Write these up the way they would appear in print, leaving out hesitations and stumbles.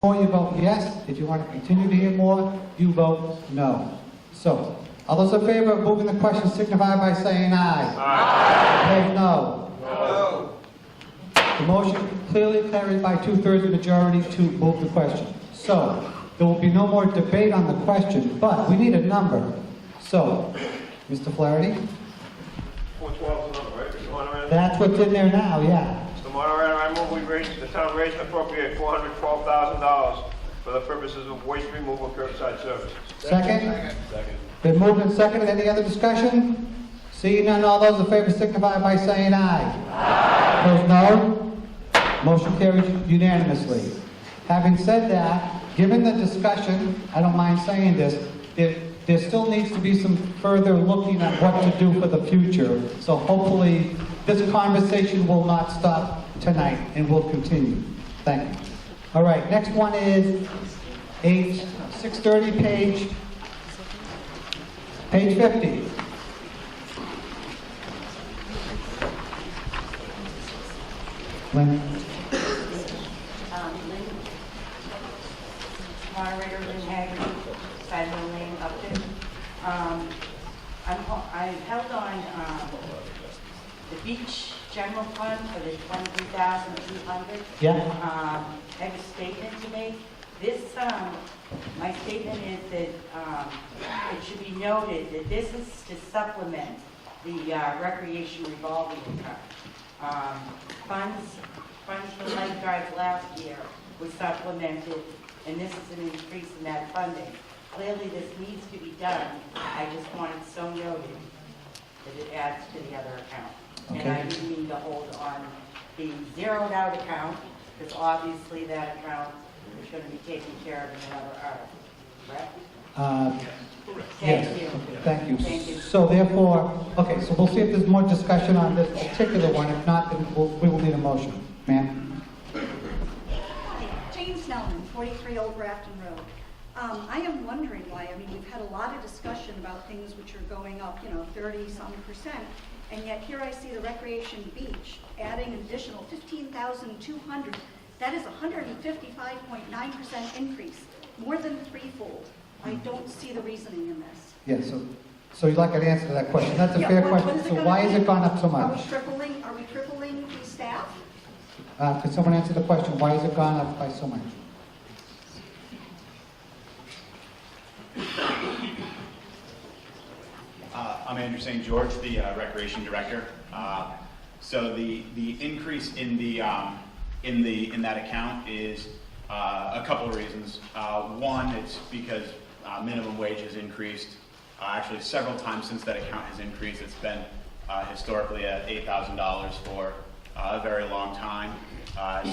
Or you vote yes. If you want to continue to hear more, you vote no. So, all those in favor of moving the question signify by saying aye. Aye. Opposed, no. No. The motion clearly carried by 2/3 majority to move the question. So, there will be no more debate on the question, but we need a number. So, Mr. Flaherty? 412 is the number, right? Mr. Moderator? That's what's in there now, yeah. Mr. Moderator, I move the town raise and appropriate $412,000 for the purposes of waste removal curbside services. Second? Been moved and seconded. Any other discussion? Seeing none, all those in favor signify by saying aye. Aye. Opposed, no. Motion carries unanimously. Having said that, given the discussion, I don't mind saying this, there still needs to be some further looking at what to do for the future. So hopefully this conversation will not stop tonight and will continue. Thank you. All right, next one is 630 page 50. Lynn? Moderator Lynn Haggerty, Sidewell Lane, Upton. I held on the beach general fund for the $23,200. Yeah. I have a statement to make. This, my statement is that it should be noted that this is to supplement the recreation revolving account. Funds for lifeguards last year was supplemented, and this is an increase in that funding. Clearly, this needs to be done. I just wanted so noted that it adds to the other account. Okay. And I didn't mean to hold on the zeroed out account, because obviously that account is going to be taken care of in another article, correct? Yes. Thank you. Thank you. Thank you. So therefore, okay, so we'll see if there's more discussion on this particular one. If not, then we will need a motion. Ma'am? Hi, Jane Snellman, 43 Old Grafton Road. I am wondering why, I mean, we've had a lot of discussion about things which are going up, 30-some%, and yet here I see the Recreation Beach adding an additional $15,200. That is a 155.9% increase, more than threefold. I don't see the reasoning in this. Yes, so you'd like an answer to that question. That's a Yeah, fair what question. is it So gonna why has be? it gone up so Are much? we tripling the staff? Could someone answer the question, why has it gone up by so much? I'm Andrew St. George, the Recreation Director. So the increase in that account is a couple of reasons. One, it's because minimum wage has increased. Actually, several times since that account has increased. It's been historically at $8,000 for a very long time.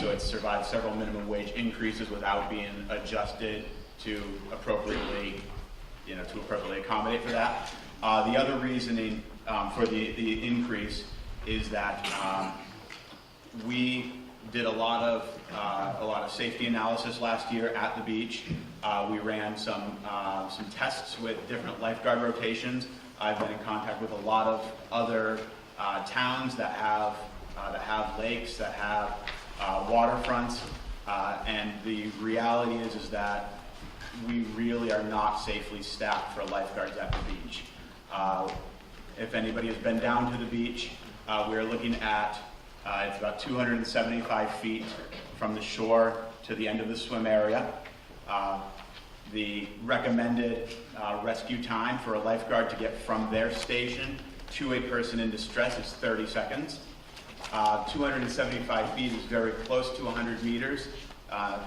So it's survived several minimum wage increases without being adjusted to appropriately accommodate for that. The other reasoning for the increase is that we did a lot of safety analysis last year at the beach. We ran some tests with different lifeguard rotations. I've been in contact with a lot of other towns that have lakes, that have waterfronts, and the reality is that we really are not safely staffed for lifeguards at the beach. If anybody has been down to the beach, we're looking at it's about 275 feet from the shore to the end of the swim area. The recommended rescue time for a lifeguard to get from their station to a person in distress is 30 seconds. 275 feet is very close to 100 meters. And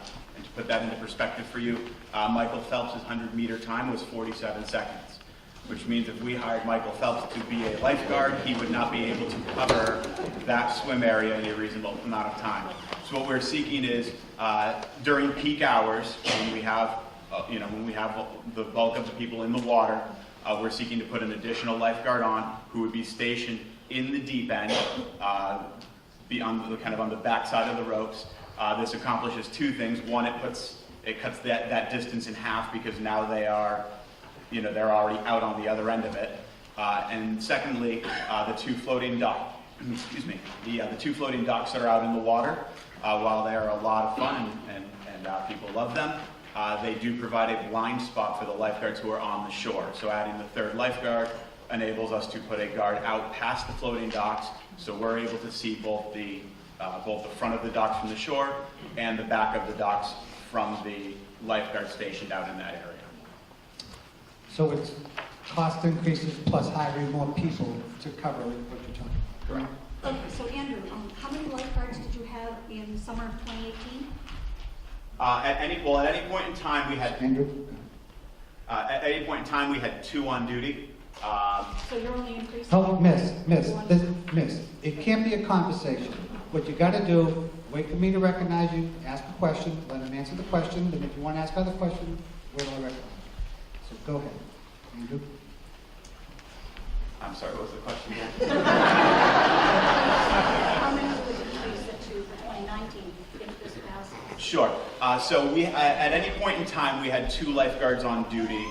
to put that into perspective for you, Michael Phelps' 100-meter time was 47 seconds, which means if we hired Michael Phelps to be a lifeguard, he would not be able to cover that swim area in a reasonable amount of time. So what we're seeking is during peak hours, when we have the bulk of the people in the water, we're seeking to put an additional lifeguard on who would be stationed in the deep end, on the back side of the ropes. This accomplishes two things. One, it cuts that distance in half because now they're already out on the other end of it. And secondly, the two floating docks that are out in the water, while they are a lot of fun and and people love them. They do provide a blind spot for the lifeguards who are on the shore. So adding the third lifeguard enables us to put a guard out past the floating docks, so we're able to see both the front of the docks from the shore and the back of the docks from the lifeguard stationed out in that area. So it's cost increases plus hiring more people to cover what you're talking about. Correct. Okay, so Andrew, how many lifeguards did you have in summer of 2018? At any point in time, we had Andrew? at any point in time we had 2 on duty. So you're only increasing? Oh, miss, it can't be a conversation. What you gotta do, wait for me to recognize you, ask a question, let him answer the question, then if you wanna ask other questions, wait till I recognize you. So go ahead, Andrew. I'm sorry, what was the question again? How many would increase it to for 2019 if this passes? Sure. So we, at any point in time, we had 2 lifeguards on duty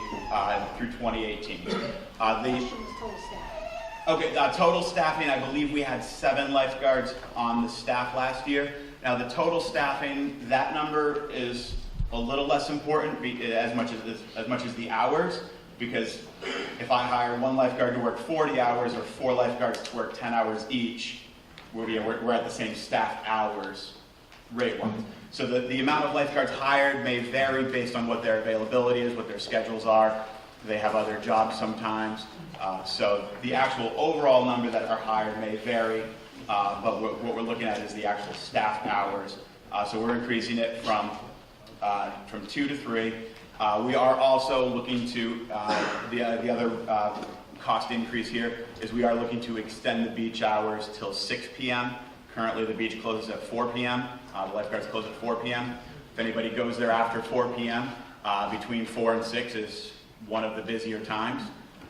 through 2018. Question is total staff. Okay, total staffing, I believe we had 7 lifeguards on the staff last year. Now, the total staffing, that number is a little less important as much as the hours, because if I hire 1 lifeguard to work 40 hours or 4 lifeguards to work 10 hours each, we're at the same staff hours rate-wise. So the amount of lifeguards hired may vary based on what their availability is, what their schedules are. They have other jobs sometimes. So the actual overall number that are hired may vary, but what we're looking at is the actual staff hours. So we're increasing it from 2 to 3. We are also looking to, the other cost increase here is we are looking to extend the beach hours till 6 p.m. Currently the beach closes at 4 p.m. The lifeguards close at 4 p.m. If anybody goes there after 4 p.m., between 4 and 6 is one of the busier times.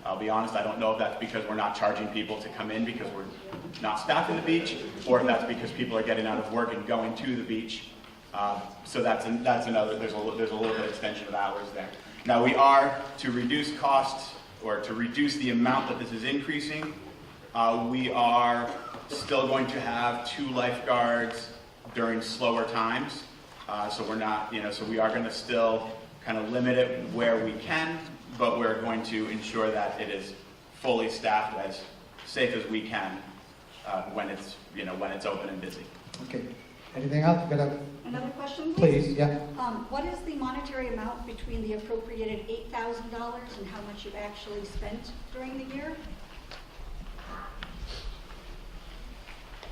I'll be honest, I don't know if that's because we're not charging people to come in because we're not staffing the beach, or if that's because people are getting out of work and going to the beach. So that's another, there's a little bit of extension of hours there. Now we are, to reduce costs, or to reduce the amount that this is increasing, we are still going to have 2 lifeguards during slower times. So we're not, so we are going to still kind of limit it where we can, but we're going to ensure that it is fully staffed, as safe as we can, when it's open and busy. Okay, anything else? Another question, please? Please, yeah. What is the monetary amount between the appropriated $8,000 and how much you've actually spent during the year?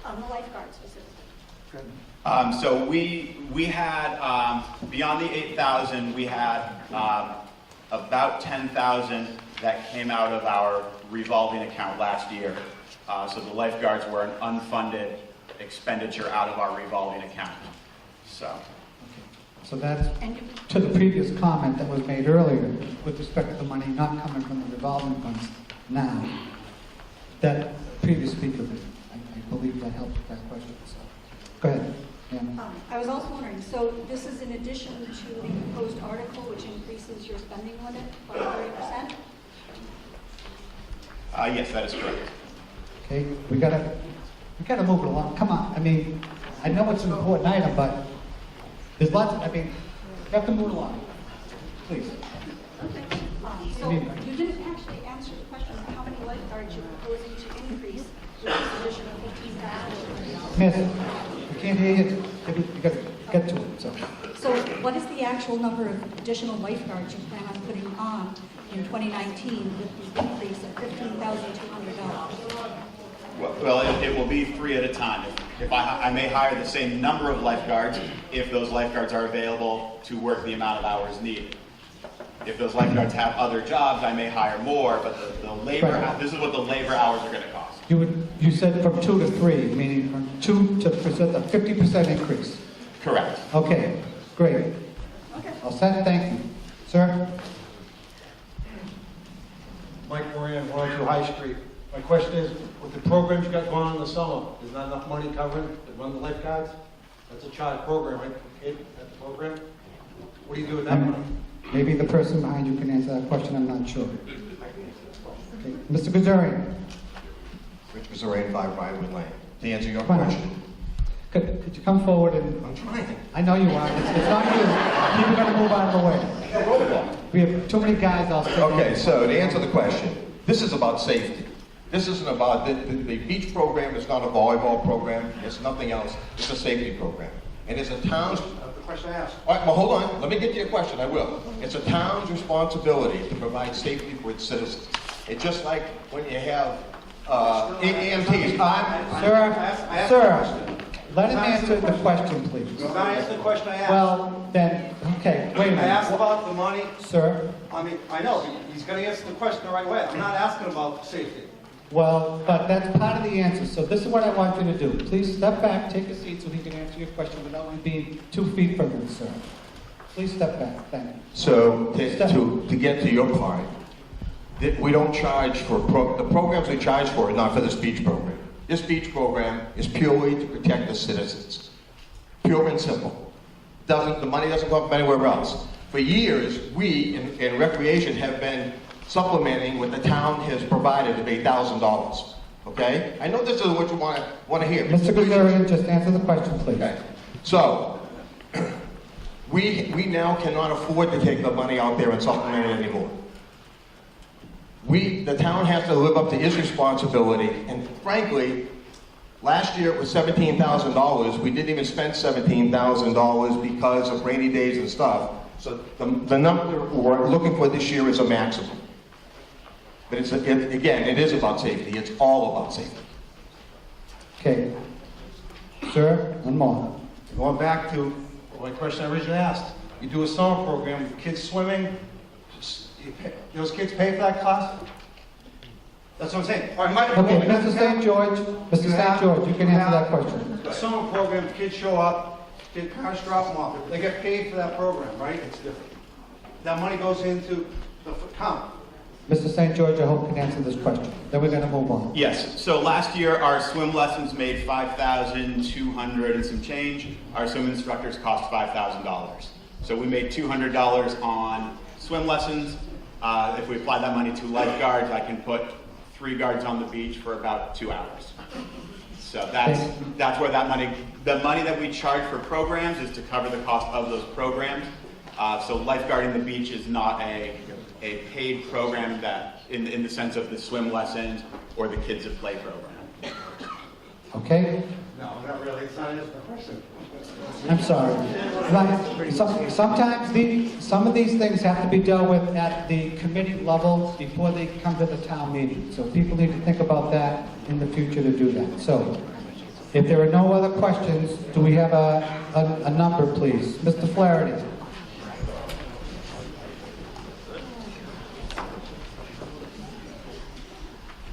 On the lifeguard specifically. So we had, beyond the 8,000, we had about 10,000 that came out of our revolving account last year. So the lifeguards were an unfunded expenditure out of our revolving account. So that's to the previous comment that was made earlier with respect to the money not coming from the revolving funds now. That previous speaker did. I believe that helped with that question. So, go ahead. Yeah. I was also wondering, so this is in addition to the proposed article which increases your spending limit by 30%? Yes, that is correct. Okay, we gotta move it along. Come on. I mean, I know it's an important item, but there's lots. We have to move along. Please. Okay. So you didn't actually answer the question of how many lifeguards you're proposing to increase with this addition of 15,000. Miss, we can't hear you. You gotta get to it. So what is the actual number of additional lifeguards you plan on putting on in 2019 with the increase of $15,200? Well, it will be 3 at a time. If I may hire the same number of lifeguards if those lifeguards are available to work the amount of hours needed. If those lifeguards have other jobs, I may hire more, but the labor, this is what the labor hours are going to cost. You said from 2 to 3, meaning from 2 to a 50% increase. Correct. Okay, great. Okay. All set, thank you. Sir? Mike Moran, 102 High Street. My question is, with the programs you got going on in the summer, is not enough money covering to run the lifeguards? That's a charter program, right, for kids at the program? What do you do with that money? Maybe the person behind you can answer that question, I'm not sure. Okay. Mr. Gazarian? Rich Gazarian, 5 Briarwood Lane. To answer your Come on. question, Could you come forward and, I'm trying. I know you are, it's not you. People are gonna move out of the way. We have too many guys all sitting Okay, there. so to answer the question, this is about safety. This isn't about, the beach program is not a volleyball program, it's nothing else, it's a safety program. And it's a town's, The question I asked. all right, well, hold on, let me get to your question, I will. It's a town's responsibility to provide safety for its citizens. It's just like when you have EMTs. Sir, let him answer the question, please. Can I answer the question I asked? Well, then, okay, wait a I asked minute. about the money. Sir, I mean, I know, he's gonna answer the question the right way. I'm not asking about safety. well, but that's part of the answer, so this is what I want you to do. Please step back, take a seat so he can answer your question without me being 2 feet from you, sir. Please step back, thank you. So to get to your part, we don't charge for, the programs we charge for are not for this beach program. This beach program is purely to protect the citizens. Pure and simple. The money doesn't come from anywhere else. For years, we in recreation have been supplementing what the town has provided of $8,000. Okay? I know this is what you want to hear. Mr. Gazarian, just answer the question, please. Okay. So, we now cannot afford to take the money out there and supplement it anymore. The town has to live up to its responsibility, and frankly, last year it was $17,000. We didn't even spend $17,000 because of rainy days and stuff. So the number we're looking for this year is a maximum. But again, it is about safety. It's all about safety. Okay. Sir, one more. Going back to my question I originally asked. You do a summer program, kids swimming, those kids pay for that cost? That's what I'm saying. All right, Okay, Mr. St. George, Mr. St. George, you can answer that question. The summer program, kids show up, parents drop them off. They get paid for that program, right? It's different. That money goes into the account. Mr. St. George, I hope you can answer this question. Then we're gonna move on. Yes, so last year our swim lessons made $5,200 and some change. Our swim instructors cost $5,000. So we made $200 on swim lessons. If we apply that money to lifeguards, I can put 3 guards on the beach for about 2 hours. So that's where that money, the money that we charge for programs is to cover the cost of those programs. So lifeguarding the beach is not a paid program that, in the sense of the swim lessons or the Kids at Play program. Okay? No, not really. It's not answering the question. I'm sorry. Right. Sometimes some of these things have to be dealt with at the committee level before they come to the town meeting. So people need to think about that in the future to do that. So if there are no other questions, do we have a number, please? Mr. Flaherty.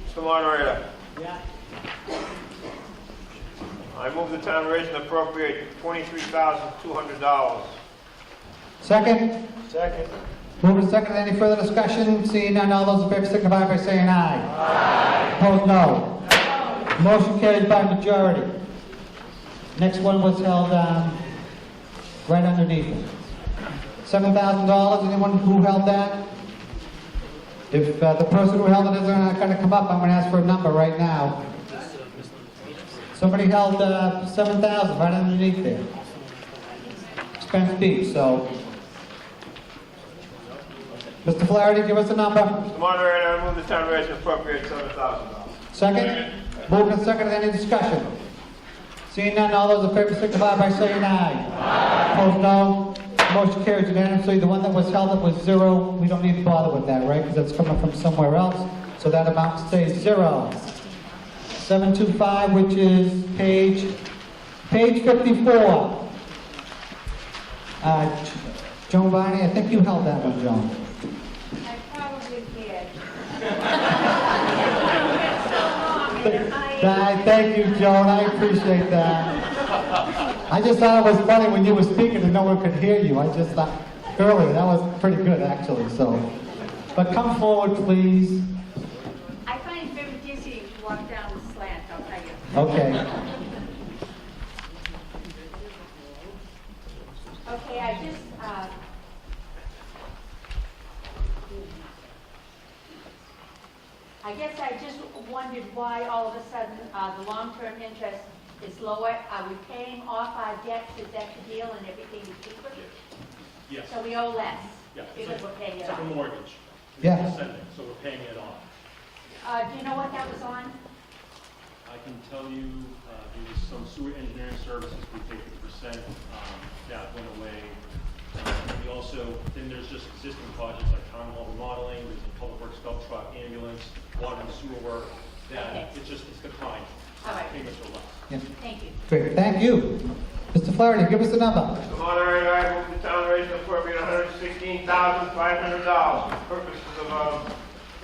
Mr. Moderator. I move the town raise and appropriate $23,200. Second? Second. Move and second. Any further discussion? Seeing none, all those in favor signify by saying aye. Aye. Opposed, no. Motion carries by majority. Next one was held right underneath it. $7,000. Anyone who held that? If the person who held it isn't going to come up, I'm going to ask for a number right now. Somebody held $7,000 right underneath there. Expense beach, so. Mr. Flaherty, give us a number. Mr. Moderator, I move the town raise and appropriate $7,000. Second? Moved and seconded. Any discussion? Seeing none, all those in favor signify by saying aye. Aye. Opposed, no. Motion carries unanimously. The one that was held up was 0. We don't need to bother with that, right? Because that's coming from somewhere else. So that amount stays 0. 725, which is page 54. Joan Barney, I think you held that one, Joan. I probably did. Thank you, Joan. I appreciate that. I just thought it was funny when you were speaking and no one could hear you. I just thought, earlier, that was pretty good, actually, so. But come forward, please. I find it very dizzying to walk down the slant, I'll tell you. Okay. Okay, I guess I just wondered why all of a sudden the long-term interest is lower. Are we paying off our debts? Is that the deal and everything is cheaper? Yes. So we owe less Yeah, because we're paying it's it like a off. mortgage. Yes. Sending, so we're paying it off. Do you know what that was on? I can tell you, there was some sewer engineering services, we paid 50%, that went away. We also, then there's just existing projects like town hall remodeling, there's a public works belt truck, ambulance, water and sewer work, that Okay. it's declined. All right. Payments are less. Yeah. Thank you. Great, thank you. Mr. Flaherty, give us the number. Mr. Moderator, I move the town raise and appropriate $116,500 for purposes of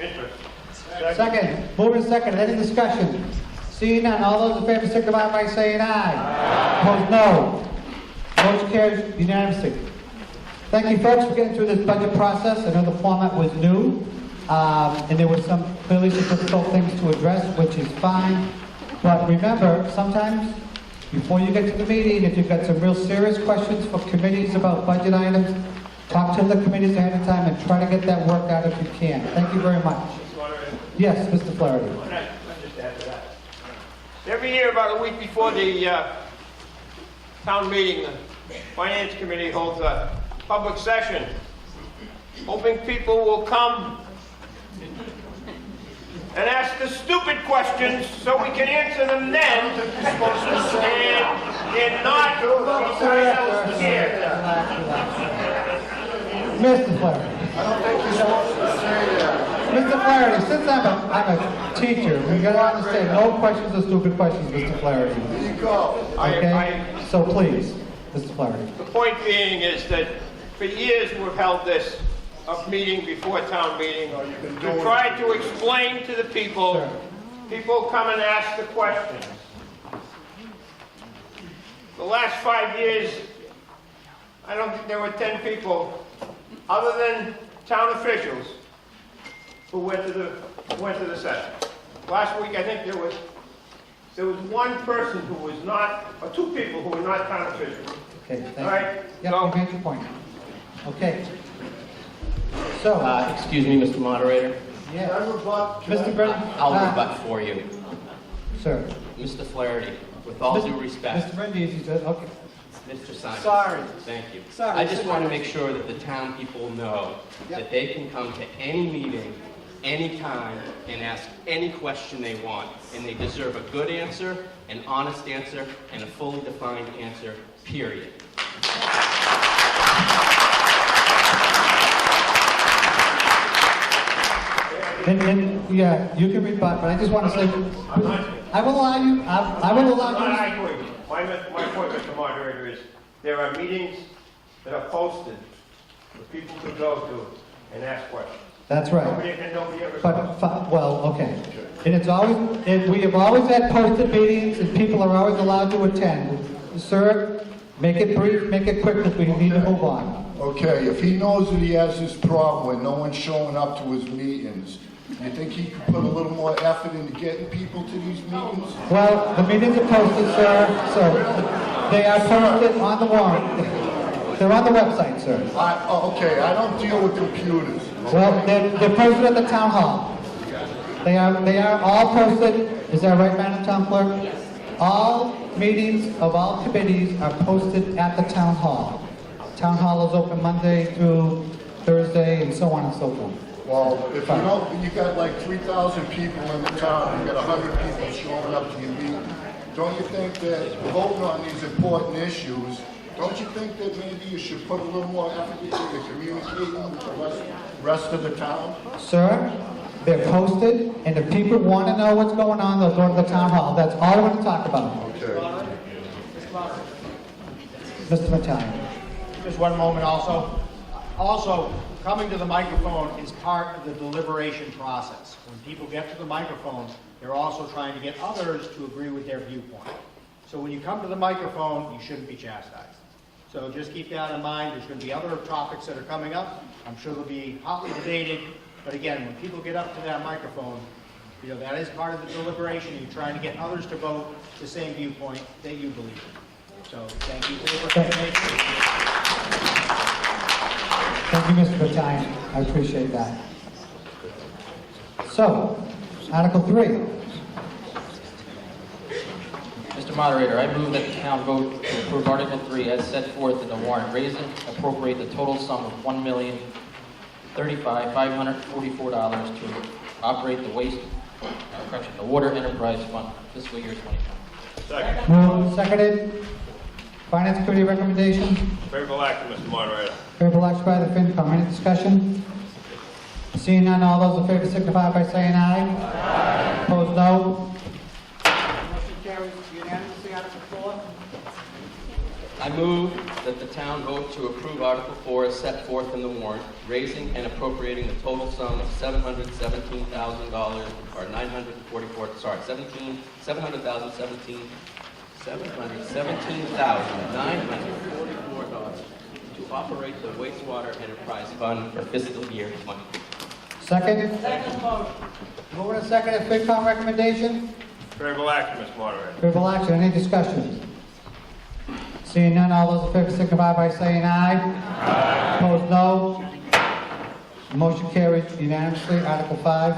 interest. Second, moving second, any discussion? Seeing none, all those in favor signify by saying aye. Opposed, no. Motion carries unanimously. Thank you, folks, for getting through this budget process. I know the format was new, and there were clearly some difficult things to address, which is fine. But remember, sometimes, before you get to the meeting, if you've got some real serious questions for committees about budget items, talk to the committees ahead of time and try to get that worked out if you can. Thank you very much. Mr. Moderator. Yes, Mr. Flaherty. I'll just add to that. Every year, about a week before the town meeting, the Finance Committee holds a public session, hoping people will come and ask the stupid questions so we can answer them then, and not ourselves scared. Mr. Flaherty. Mr. Flaherty, since I'm a teacher, we gotta understand, no questions are stupid questions, Mr. Flaherty. There you go. Okay? So please, Mr. Flaherty. The point being is that for years we've held this meeting before town meeting to try to explain to the people. Sure. People come and ask the questions. The last 5 years, I don't think there were 10 people, other than town officials, who went to the session. Last week, I think there was one person who was not, or two people who were not town officials. Okay, thank you. All right? Yep, So- you made your point. Okay. So, Excuse me, Mr. Moderator. yeah. Mr. Brennan? I'll rebut for you. Sir. Mr. Flaherty, with all due respect, Mr. Brindisi said, okay. Mr. Simon. Sorry. Thank you. Sorry. I just want to make sure that the town people know that they can come to any meeting, anytime, and ask any question they want. And they deserve a good answer, an honest answer, and a fully defined answer, period. And, yeah, you can rebut, but I just want to say, I will allow you, I will I'm allow not you. arguing. My point, Mr. Moderator, is there are meetings that are posted for people to go to and ask questions. That's right. Nobody ever But, comes. well, okay. And it's always, and we have always had posted meetings, and people are always allowed to attend. Sir, make it brief, make it quick, because we need to move on. Okay, if he knows that he has this problem when no one's showing up to his meetings, you think he could put a little more effort into getting people to these meetings? Well, the meetings are posted, sir, so they are posted on the warrant. They're on the website, sir. Okay, I don't deal with computers. Well, they're posted at the town hall. They are all posted, is that right, Madam Town Clerk? Yes. All meetings of all committees are posted at the town hall. Town hall is open Monday through Thursday, and so on and so forth. Well, if you don't, you got like 3,000 people in the town, you got 100 people showing up to your meeting. Don't you think that voting on these important issues, don't you think that maybe you should put a little more effort into communicating with the rest of the town? Sir, they're posted, and if people want to know what's going on, they'll go to the town hall. That's all I want to talk about. Okay. Mr. Mattai. Just one moment also. Also, coming to the microphone is part of the deliberation process. When people get to the microphone, they're also trying to get others to agree with their viewpoint. So when you come to the microphone, you shouldn't be chastised. So just keep that in mind. There's going to be other topics that are coming up. I'm sure they'll be hotly debated. But again, when people get up to that microphone, you know, that is part of the deliberation. You're trying to get others to vote the same viewpoint that you believe in. So thank you for your participation. Thank you, Mr. Battaglia. I appreciate that. So, Article 3. Mr. Mr. Moderator, I move that the town vote to approve Article 3 as set forth in the warrant, raise and appropriate the total sum of $1,035,544 to operate the the Water Enterprise Fund for fiscal year 2020. Second. Moved and seconded. Finance Committee recommendation. Favorable action, Mr. Moderator. Favorable action by the FinCom. Any discussion? Seeing none, all those in favor signify by saying aye. Aye. Opposed, no. Motion carries unanimously. Article 4. I move that the town vote to approve Article 4 as set forth in the warrant, raising and appropriating the total sum of $717,000, or $717,944 to operate the Wastewater Enterprise Fund for fiscal year 2020. Second. Second motion. Moving and seconded. FinCom recommendation. Favorable action, Mr. Moderator. Favorable action. Any discussion? Seeing none, all those in favor signify by saying aye. Aye. Opposed, no. Motion carries unanimously. Article 5.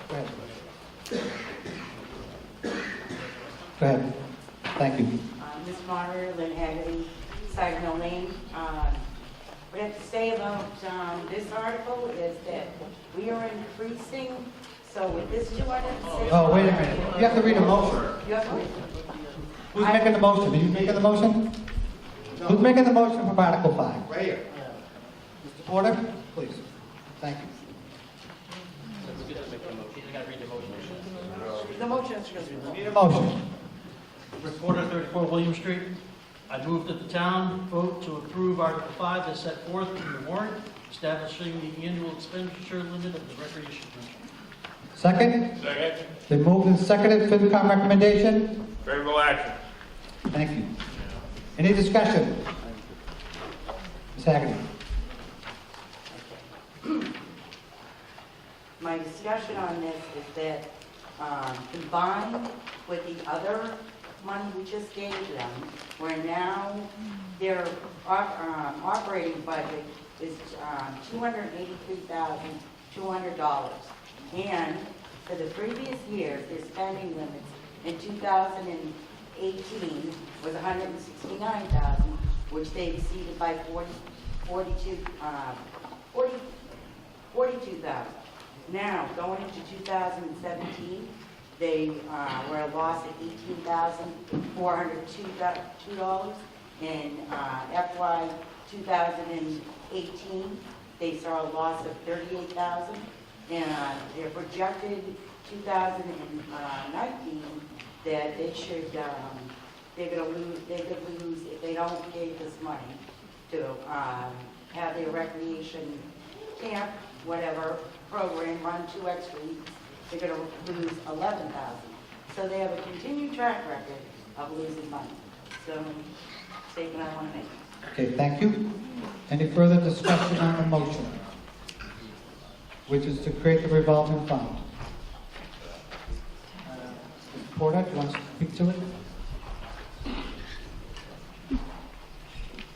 Go ahead. Go ahead. Thank you. Ms. Moderator, Lynn Haggerty, Side Mill Lane. What I have to say about this article is that we are increasing, so with this 260... Oh, wait a minute. You have to read a motion. You have to read. Who's making the motion? Are you making the motion? No. Who's making the motion for Article 5? Right here. Mr. Porter, please. Thank you. The motion is Need a motion. Reporter 34 William Street. I move that the town vote to approve Article 5 as set forth in the warrant, establishing the annual expenditure limit of the Recreation Commission. Second? Second. Been moved and seconded. FinCom recommendation? Favorable action. Thank you. Any discussion? Ms. Haggerty. My discussion on this is that combined with the other money we just gave them, where now their operating budget is $283,200. And for the previous years, their spending limits in 2018 was $169,000, which they exceeded by $42,000. Now, going into 2017, they were a loss of $18,402. In FY 2018, they saw a loss of $38,000. And they're projected 2019 that they should, they could lose if they don't give this money to have their recreation camp, whatever program, run 2 extra weeks. They're going to lose $11,000. So they have a continued track record of losing money. So, statement I want to make. Okay, thank you. Any further discussion on the motion, which is to create the revolving fund? Mr. Porter, do you want to speak to it?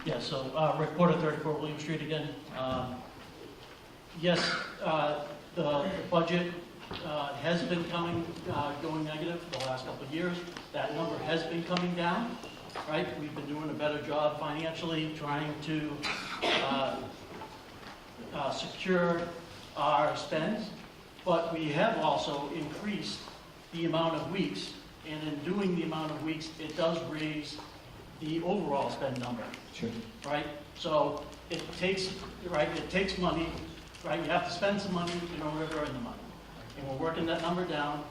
Yeah, so Reporter 34 William Street again. Yes, the budget has been going negative for the last couple of years. That number has been coming down, right? We've been doing a better job financially trying to secure our spends, but we have also increased the amount of weeks, and in doing the amount of weeks, it does raise the overall spend number. Sure. Right? So it takes money, right? You have to spend some money in order to earn the money. And we're working that number down,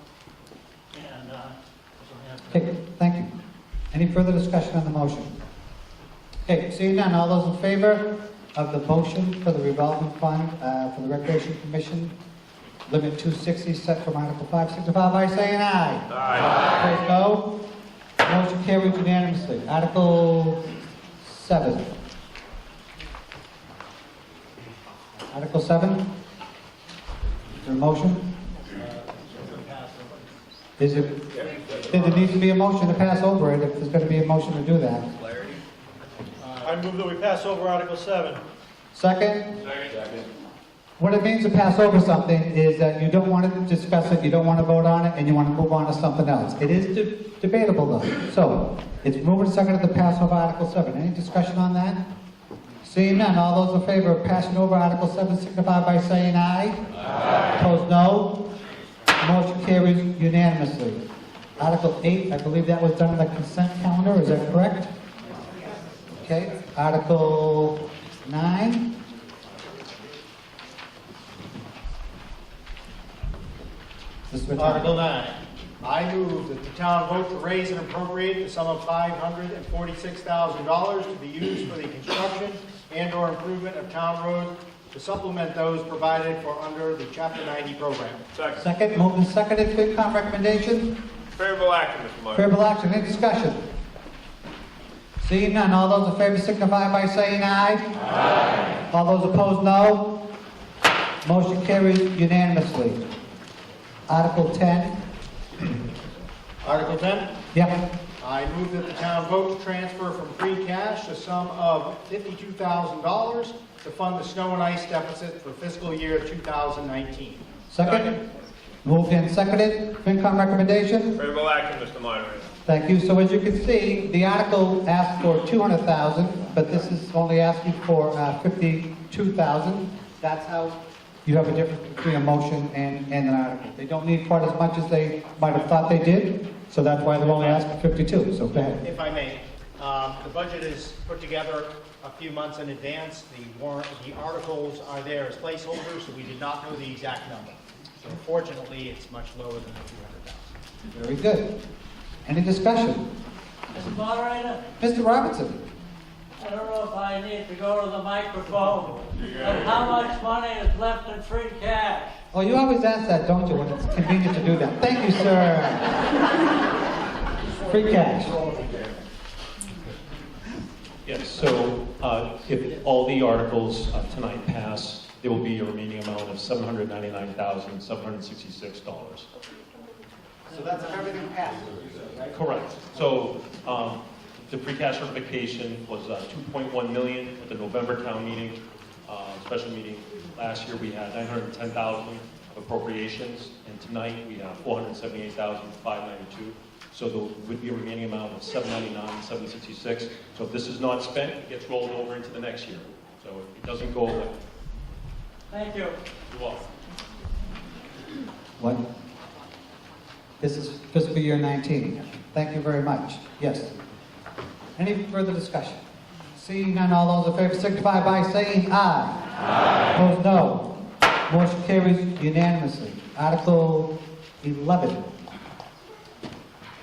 and that's what we have to do. Okay, thank you. Any further discussion on the motion? Okay, seeing none, all those in favor of the motion for the revolving fund for the Recreation Commission, limit 260 set from Article 5, signify by saying aye. Aye. Opposed, no. Motion carries unanimously. Article 7. Article 7. Is there a motion? Is it? There needs to be a motion to pass over it if there's going to be a motion to do that. I move that we pass over Article 7. Second? Second. What it means to pass over something is that you don't want to discuss it, you don't want to vote on it, and you want to move on to something else. It is debatable though. So, it's moved and seconded to pass over Article 7. Any discussion on that? Seeing none, all those in favor of passing over Article 7 signify by saying aye. Aye. Opposed, no. Motion carries unanimously. Article 8, I believe that was done on the consent calendar, is that correct? Okay. Article 9. Article 9, I move that the town vote to raise and appropriate the sum of $546,000 to be used for the construction and/or improvement of town roads to supplement those provided for under the Chapter 90 program. Second, moved and seconded, FinCom recommendation. Favorable action, Mr. Martin. Favorable action, any discussion? Seeing none, all those in favor signify by saying aye. Aye. All those opposed, no. Motion carries unanimously. Article 10. Article 10, Yep. I move that the town vote to transfer from free cash a sum of $52,000 to fund the snow and ice deficit for fiscal year 2019. Second. Moved and seconded, FinCom recommendation. Favorable action, Mr. Moderator. Thank you. So as you can see, the article asked for 200,000, but this is only asking for 52,000. That's how you have a difference between a motion and an article. They don't need quite as much as they might have thought they did, so that's why they're only asking 52. So go ahead. If I may, the budget is put together a few months in advance. The articles are there as placeholders, so we did not know the exact number. So fortunately, it's much lower than the 200,000. Very good. Any discussion? Mr. Moderator, Mr. Robinson? I don't know if I need to go to the microphone, but how much money is left in free cash? Oh, you always ask that, don't you, when it's convenient to do that. Thank you, sir. Free cash. Yes, so if all the articles tonight pass, there will be a remaining amount of $799,766. So that's if everything passes, right? Correct. So the free cash certification was 2.1 million at the November town meeting, special meeting. Last year we had 910,000 of appropriations, and tonight we have 478,592. So there would be a remaining amount of 799,766. So if this is not spent, it gets rolled over into the next year. So it doesn't go away. Thank you. You're welcome. What? This is fiscal year 19. Thank you very much. Yes. Any further discussion? Seeing none, all those in favor signify by saying aye. Aye. Opposed, no. Motion carries unanimously. Article 11.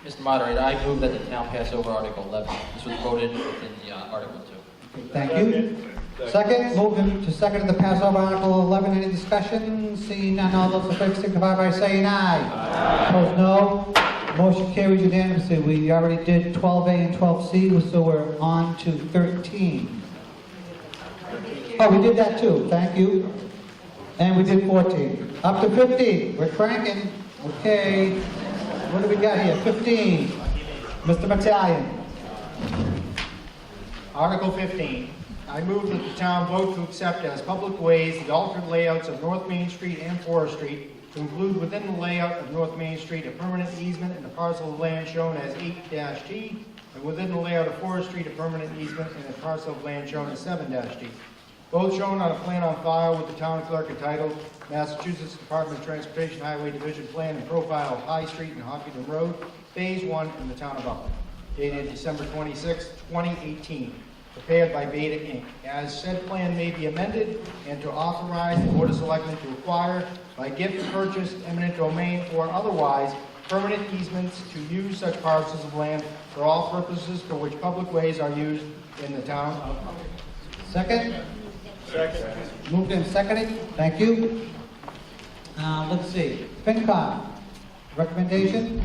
Mr. Moderator, I move that the town pass over Article 11. This was voted in the Article 2. Okay, thank you. Second, moving to second to pass over Article 11. Any discussion? Seeing none, all those in favor signify by saying aye. Aye. Opposed, no. Motion carries unanimously. We already did 12A and 12C, so we're on to 13. Oh, we did that too. Thank you. And we did 14. Up to 15. We're cranking. Okay. What do we got here? 15. Mr. Battalion. Article 15. I move that the town vote to accept as public ways the alternate layouts of North Main Street and Forest Street, to include within the layout of North Main Street a permanent easement in the parcel of land shown as 8-T, and within the layout of Forest Street a permanent easement in a parcel of land shown as 7-T. Both shown on a plan on file with the town clerk entitled Massachusetts Department of Transportation Highway Division Plan and Profile of High Street and Hopkinton Road, Phase 1 in the town of Upton, dated December 26, 2018. Prepared by Beta Inc. As said plan may be amended, and to authorize the Board of Selectmen to acquire by gift, purchase, eminent domain, or otherwise permanent easements to use such parcels of land for all purposes for which public ways are used in the town of Upton. Second? Second. Moved and seconded. Thank you. Let's see. FinCom. Recommendation?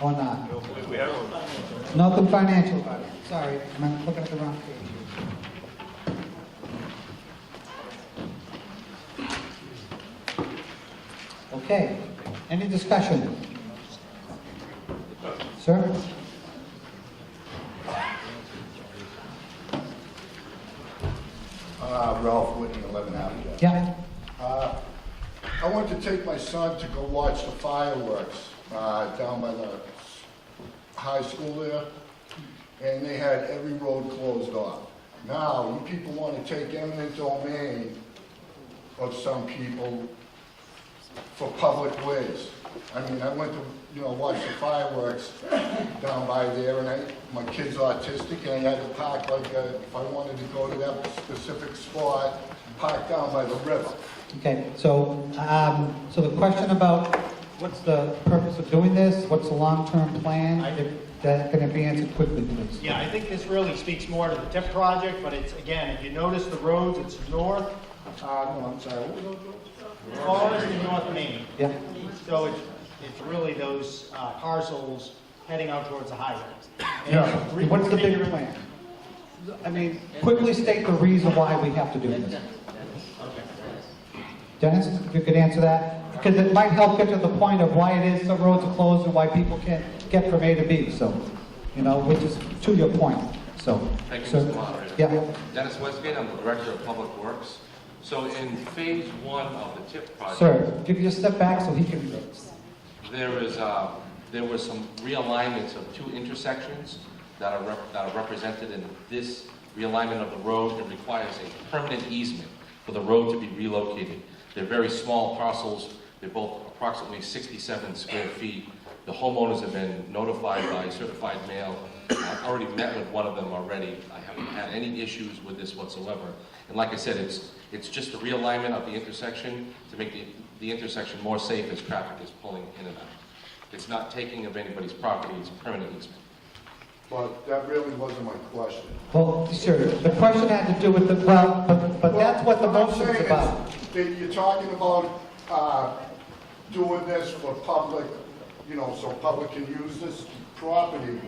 Or not? We have one. Nothing financial. Sorry, I'm looking at the wrong page. Okay. Any discussion? Sir? Ralph Whitney, 11 Avenue. Yeah. I went to take my son to go watch the fireworks down by the high school there, and they had every road closed off. Now, you people want to take eminent domain of some people for public ways. I mean, I went to, watch the fireworks down by there, and my kid's autistic, and I had to park if I wanted to go to that specific spot, park down by the river. Okay, so, so the question about what's the purpose of doing this, what's the long-term plan, if that can be answered quickly, please. Yeah, I think this really speaks more to the TIP project, but it's, again, if you notice the roads, it's north, no, I'm sorry, what was those? Forest and North Main. Yeah. So it's really those parcels heading out towards the highway. Yeah. What's the big plan? I mean, quickly state the reason why we have to do this. Dennis, if you could answer that? Because it might help get to the point of why it is the roads are closed and why people can't get from A to B, so, which is to your point, so. Thank you, so, Mr. Moderator. Yeah. Dennis Westgate, I'm the Director of Public Works. So in phase 1 of the TIP project, Sir, if you could just step back so he can. there was some realignments of 2 intersections that are represented in this realignment of the road. It requires a permanent easement for the road to be relocated. They're very small parcels. They're both approximately 67 square feet. The homeowners have been notified by certified mail. I've already met with one of them already. I haven't had any issues with this whatsoever. And like I said, it's just a realignment of the intersection to make the intersection more safe as traffic is pulling in and out. It's not taking of anybody's property, it's a permanent easement. But that really wasn't my question. Well, sure, the question had to do with the, but that's what the motion is about. You're talking about doing this for public, so public can use this property,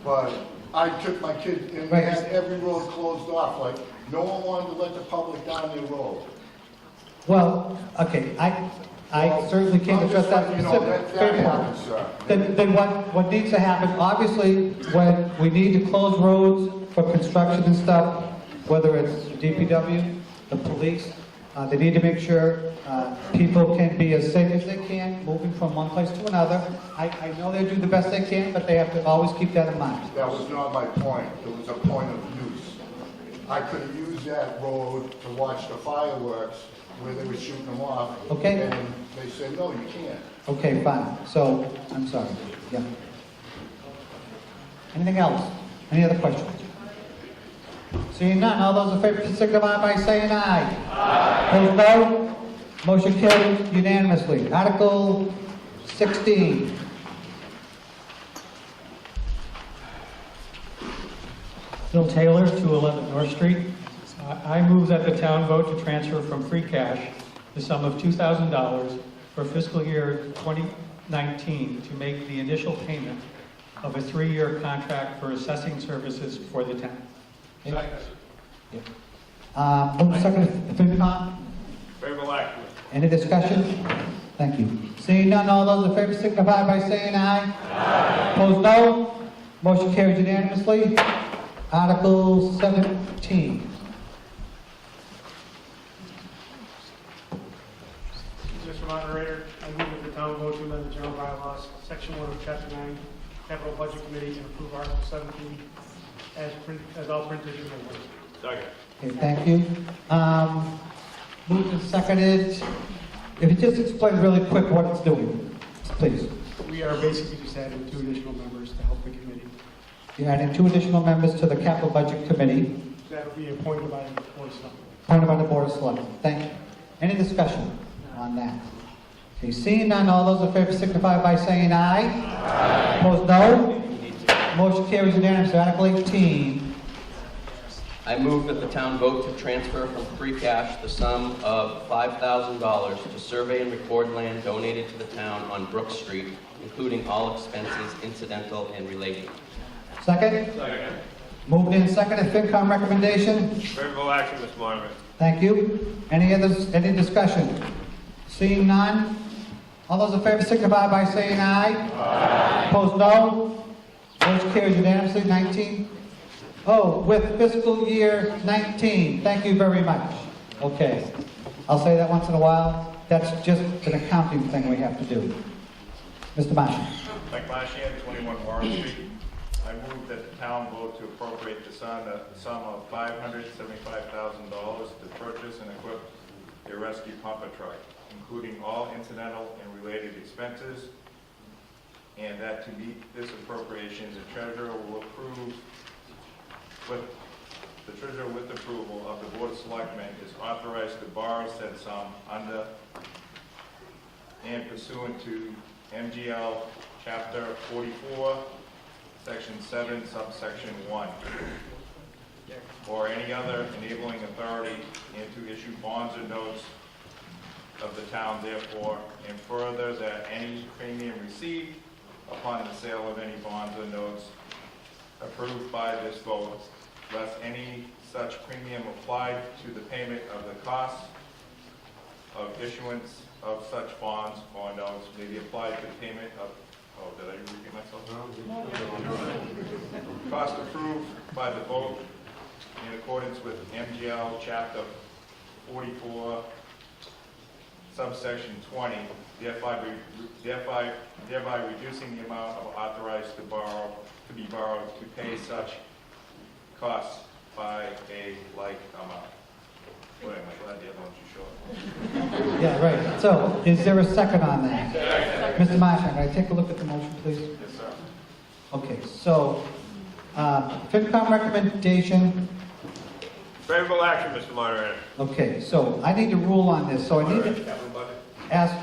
but I took my kid and they had every road closed off, like, no one wanted to let the public down their road. Well, okay, I certainly can't address that specific. Fair point. happens, sir. Then what needs to happen, obviously, when we need to close roads for construction and stuff, whether it's DPW, the police, they need to make sure people can be as safe as they can, moving from one place to another. I know they do the best they can, but they have to always keep that in mind. That was not my point. It was a point of use. I could have used that road to watch the fireworks where they were shooting them off. Okay. And they said, no, you can't. Okay, fine. So, I'm sorry. Yeah. Anything else? Any other questions? Seeing none, all those in favor signify by saying aye. Aye. Opposed, no. Motion carried unanimously. Article 16. Bill Taylor, 211 North Street. I move that the town vote to transfer from free cash the sum of $2,000 for fiscal year 2019 to make the initial payment of a 3-year contract for assessing services for the town. Move second, FinCom. Favorable action. Any discussion? Thank you. Seeing none, all those in favor signify by saying aye. Aye. Opposed, no. Motion carries unanimously. Article 17. Mr. Moderator, I move that the town vote to amend the general bylaws, section 1 of chapter 9, capital budget committee, and approve article 17 as all printed in the word. Second. Okay, thank you. Moved and seconded. If you just explain really quick what it's doing, please. We are basically just adding 2 additional members to help the committee. You're adding 2 additional members to the capital budget committee. That will be appointed by the Board of Selectmen. Appointed by the Board of Selectmen. Thank you. Any discussion on that? Okay, seeing none, all those in favor signify by saying aye. Aye. Opposed, no. Motion carries unanimously. Article 18. I move that the town vote to transfer from free cash the sum of $5,000 to survey and record land donated to the town on Brook Street, including all expenses incidental and related. Second? Second. Moved in second. FinCom recommendation. Favorable action, Mr. Moderator. Thank you. Any discussion? Seeing none, all those in favor signify by saying aye. Aye. Opposed, no. Motion carries unanimously. 19. Oh, with fiscal year 19. Thank you very much. Okay. I'll say that once in a while. That's just an accounting thing we have to do. Mr. Marshall. Mike Marshall, 21 Warren Street. I move that the town vote to appropriate the sum of $575,000 to purchase and equip a rescue pumper truck, including all incidental and related expenses, and that to meet this appropriation, the treasurer will approve with approval of the Board of Selectmen is authorized to borrow said sum under and pursuant to MGL Chapter 44, Section 7, subsection 1, or any other enabling authority, and to issue bonds or notes of the town therefore, and further that any premium received upon the sale of any bonds or notes approved by this vote, less any such premium applied to the payment of the costs of issuance of such bonds or notes may be applied to the payment of, did I repeat myself? Cost approved by the vote in accordance with MGL Chapter 44, subsection 20, thereby reducing the amount of authorized to be borrowed to pay such costs by a like amount. Boy, am I glad the other one's too short. Yeah, right. So, is there a second on that? Mr. Marshall, can I take a look at the motion, please? Yes, sir. Okay, so, FinCom recommendation. Favorable action, Mr. Moderator. Okay, so I need to rule on this, so I need to ask,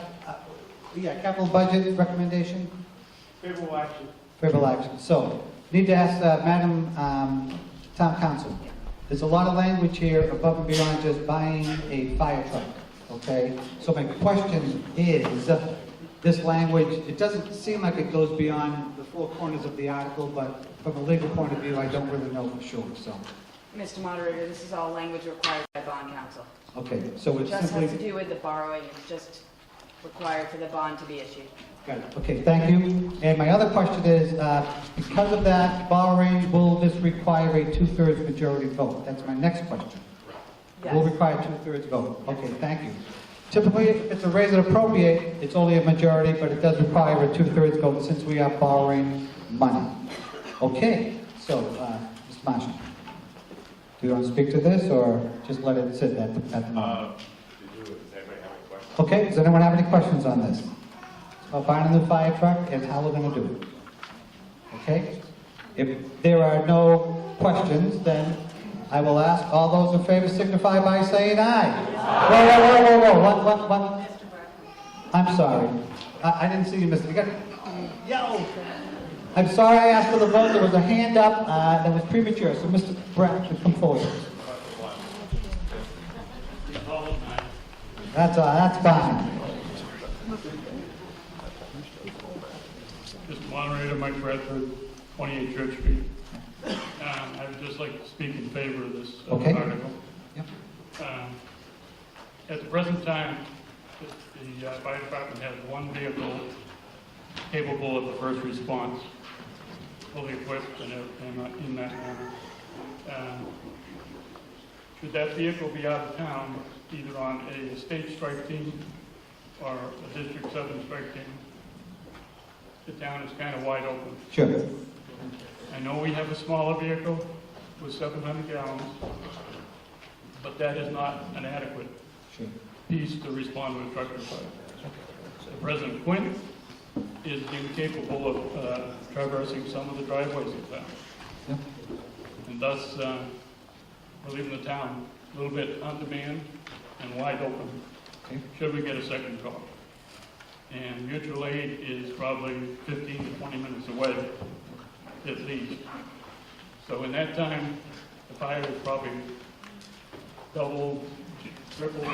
capital budget recommendation? Favorable action. Favorable action. So, need to ask Madam Town Council. There's a lot of language here above and beyond just buying a fire truck, okay? So my question is, this language, it doesn't seem like it goes beyond the four corners of the article, but from a legal point of view, I don't really know for sure, so. Mr. Moderator, this is all language required by bond counsel. Okay, so It it's just simply... has to do with the borrowing, it's just required for the bond to be issued. Got it. Okay, thank you. And my other question is, because of that borrowing, will this require a 2/3 majority vote? That's my next question. Yes. Will require a 2/3 vote. Okay, thank you. Typically, if it's a raise and appropriate, it's only a majority, but it does require a 2/3 vote since we are borrowing money. Okay, so, Mr. Marshall, do you want to speak to this or just let it sit at the moment? Does anybody have any questions? Okay, does anyone have any questions on this? About buying a new fire truck and how we're going to do it. Okay? If there are no questions, then I will ask all those in favor signify by saying aye. Whoa. What? I'm sorry. I didn't see you, Mr. You got... Yo! I'm sorry I asked for the vote. There was a hand up that was premature, so Mr. Brett, come forward. That's fine. Mr. Moderator, Mike Bradford, 28 Church Street. I would just like to speak in favor of this article. Yep. At the present time, the fire department has one vehicle capable of the first response, fully equipped and in that manner. Should that vehicle be out of town, either on a state strike team or a District 7 strike team, the town is kind of wide open. Sure. I know we have a smaller vehicle with 700 gallons, but that is not an adequate piece to respond to a structure fire. President Quinn is incapable of traversing some of the driveways of town. Yep. And thus, we're leaving the town a little bit on demand and wide open, should we get a second call. And mutual aid is probably 15 to 20 minutes away, at least. So in that time, the fire is probably double, triple,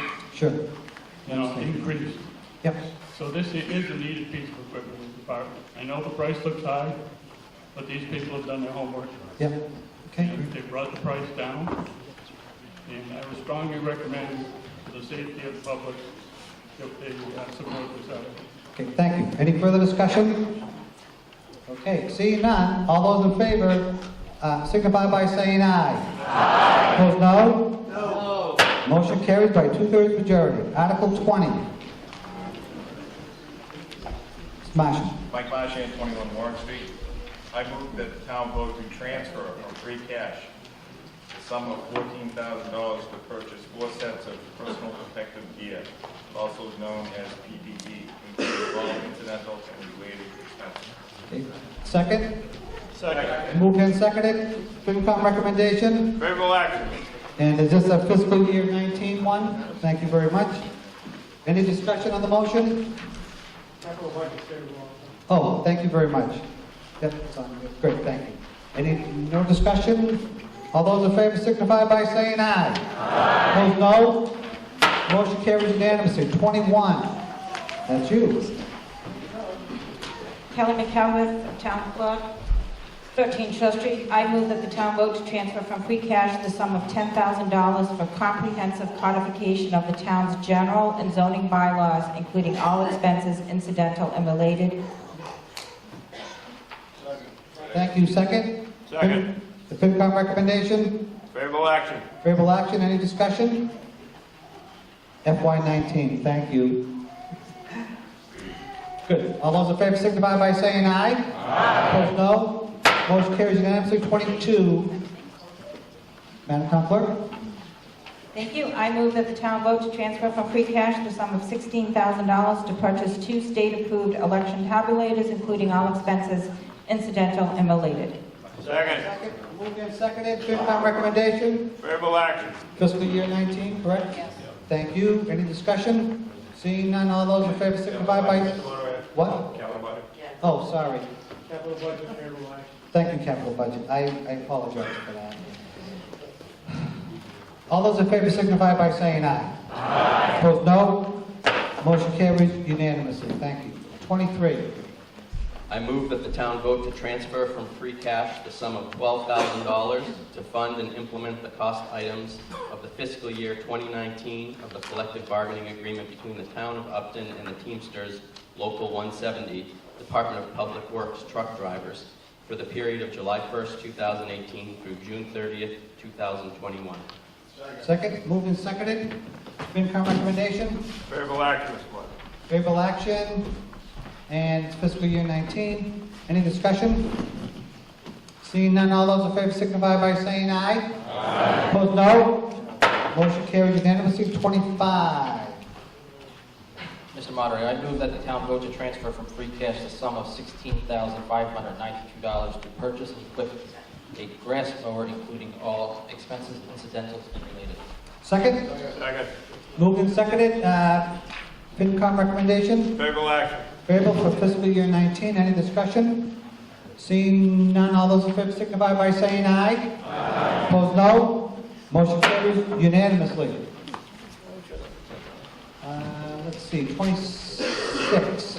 increased. Yep. So this is a needed piece of equipment in the department. I know the price looks high, but these people have done their homework. Yep. Okay. And they brought the price down. And I would strongly recommend for the safety of the public if they support this article. Okay, thank you. Any further discussion? Okay, seeing none, all those in favor signify by saying aye. Aye. Opposed, no? No. Motion carries by 2/3 majority. Article 20. Mr. Marshall. Mike Marchand, 21 Warren Street. I move that the town vote to transfer from free cash the sum of $14,000 to purchase 4 sets of personal protective gear, also known as PPE, including all incidental and related expenses. Okay. Second? Second. Moved and seconded. FinCom recommendation? Favorable action. And is this a fiscal year 19 one? Thank you very much. Any discussion on the motion? Capital budget favorable. Oh, thank you very much. Yep, it's on. Great, thank you. Any, no discussion? All those in favor signify by saying aye. Aye. Opposed, no? Motion carries unanimously. 21. That's you. Kelly McCoworth, Town Clerk, 13 Church Street. I move that the town vote to transfer from free cash the sum of $10,000 for comprehensive codification of the town's general and zoning bylaws, including all expenses incidental and related. Thank you. Second? Second. The FinCom recommendation? Favorable action. Favorable action. Any discussion? FY19. Thank you. Good. All those in favor signify by saying aye. Aye. Opposed, no. Motion carries unanimously. 22. Madam Town Clerk? Thank you. I move that the town vote to transfer from free cash the sum of $16,000 to purchase 2 state-approved election tabulators, including all expenses incidental and related. Second. Moved and seconded. FinCom recommendation? Favorable action. Fiscal year 19, correct? Yes. Thank you. Any discussion? Seeing none, all those in favor signify by... What? Capital budget. Oh, sorry. Capital budget favorable action. Thank you, capital budget. I apologize for that. All those in favor signify by saying aye. Aye. Opposed, no. Motion carries unanimously. Thank you. 23. I move that the town vote to transfer from free cash the sum of $12,000 to fund and implement the cost items of the fiscal year 2019 of the collective bargaining agreement between the town of Upton and the Teamsters Local 170, Department of Public Works truck drivers for the period of July 1st, 2018 through June 30th, 2021. Second. Moved and seconded. FinCom recommendation? Favorable action, Mr. Martin. Favorable action. And fiscal year 19. Any discussion? Seeing none, all those in favor signify by saying aye. Aye. Opposed, no. Motion carries unanimously. 25. Mr. Moderator, I move that the town vote to transfer from free cash the sum of $16,592 to purchase and equip a grass mower, including all expenses, incidentals, and related. Second? Second. Moved and seconded. FinCom recommendation? Favorable action. Favorable for fiscal year 19. Any discussion? Seeing none, all those in favor signify by saying aye. Aye. Opposed, no. Motion carries unanimously. Let's see, 26.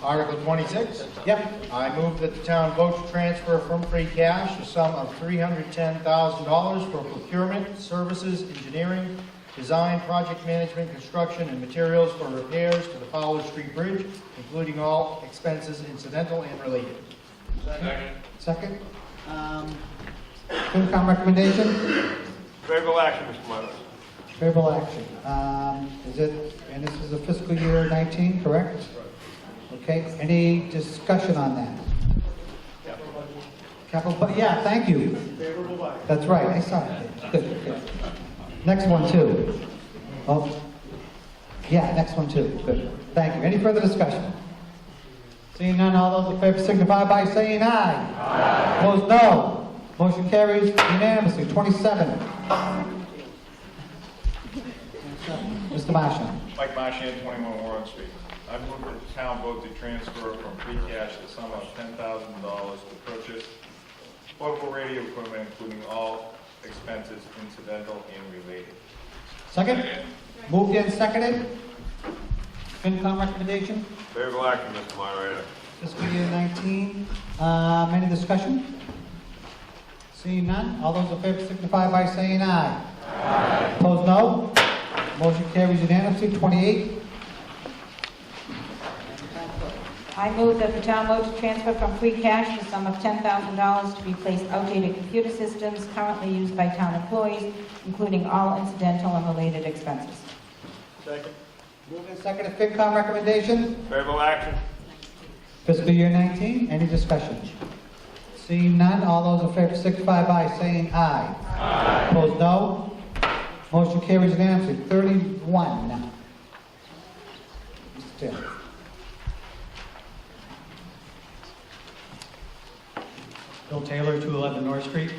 Article 26? Yep. I move that the town vote to transfer from free cash a sum of $310,000 for procurement, services, engineering, design, project management, construction, and materials for repairs to the Fowler Street Bridge, including all expenses incidental and related. Second. Second. FinCom recommendation? Favorable action, Mr. Martin. Favorable action. Is it, and this is a fiscal year 19, correct? Okay, any discussion on that? Capital budget, yeah, thank you. Favorable action. That's right, I saw it. Good, good. Next one, too. Oh, yeah, next one, too. Good. Thank you. Any further discussion? Seeing none, all those in favor signify by saying aye. Aye. Opposed, no. Motion carries unanimously. 27. Mr. Marshall. Mike Marchand, 21 Warren Street. I move that the town vote to transfer from free cash the sum of $10,000 to purchase portable radio equipment, including all expenses incidental and related. Second? Moved and seconded. FinCom recommendation? Favorable action, Mr. Moderator. Fiscal year 19. Any discussion? Seeing none, all those in favor signify by saying aye. Aye. Opposed, no. Motion carries unanimously. 28. I move that the town vote to transfer from free cash the sum of $10,000 to replace outdated computer systems currently used by town employees, including all incidental and related expenses. Second. Moved and seconded, FinCom recommendation, Favorable action. fiscal year 19, any discussion? Seeing none, all those in favor signify by saying aye. Aye. Opposed, no. Motion carries unanimously. 31. Mr. Taylor. Bill Taylor, 211 North Street.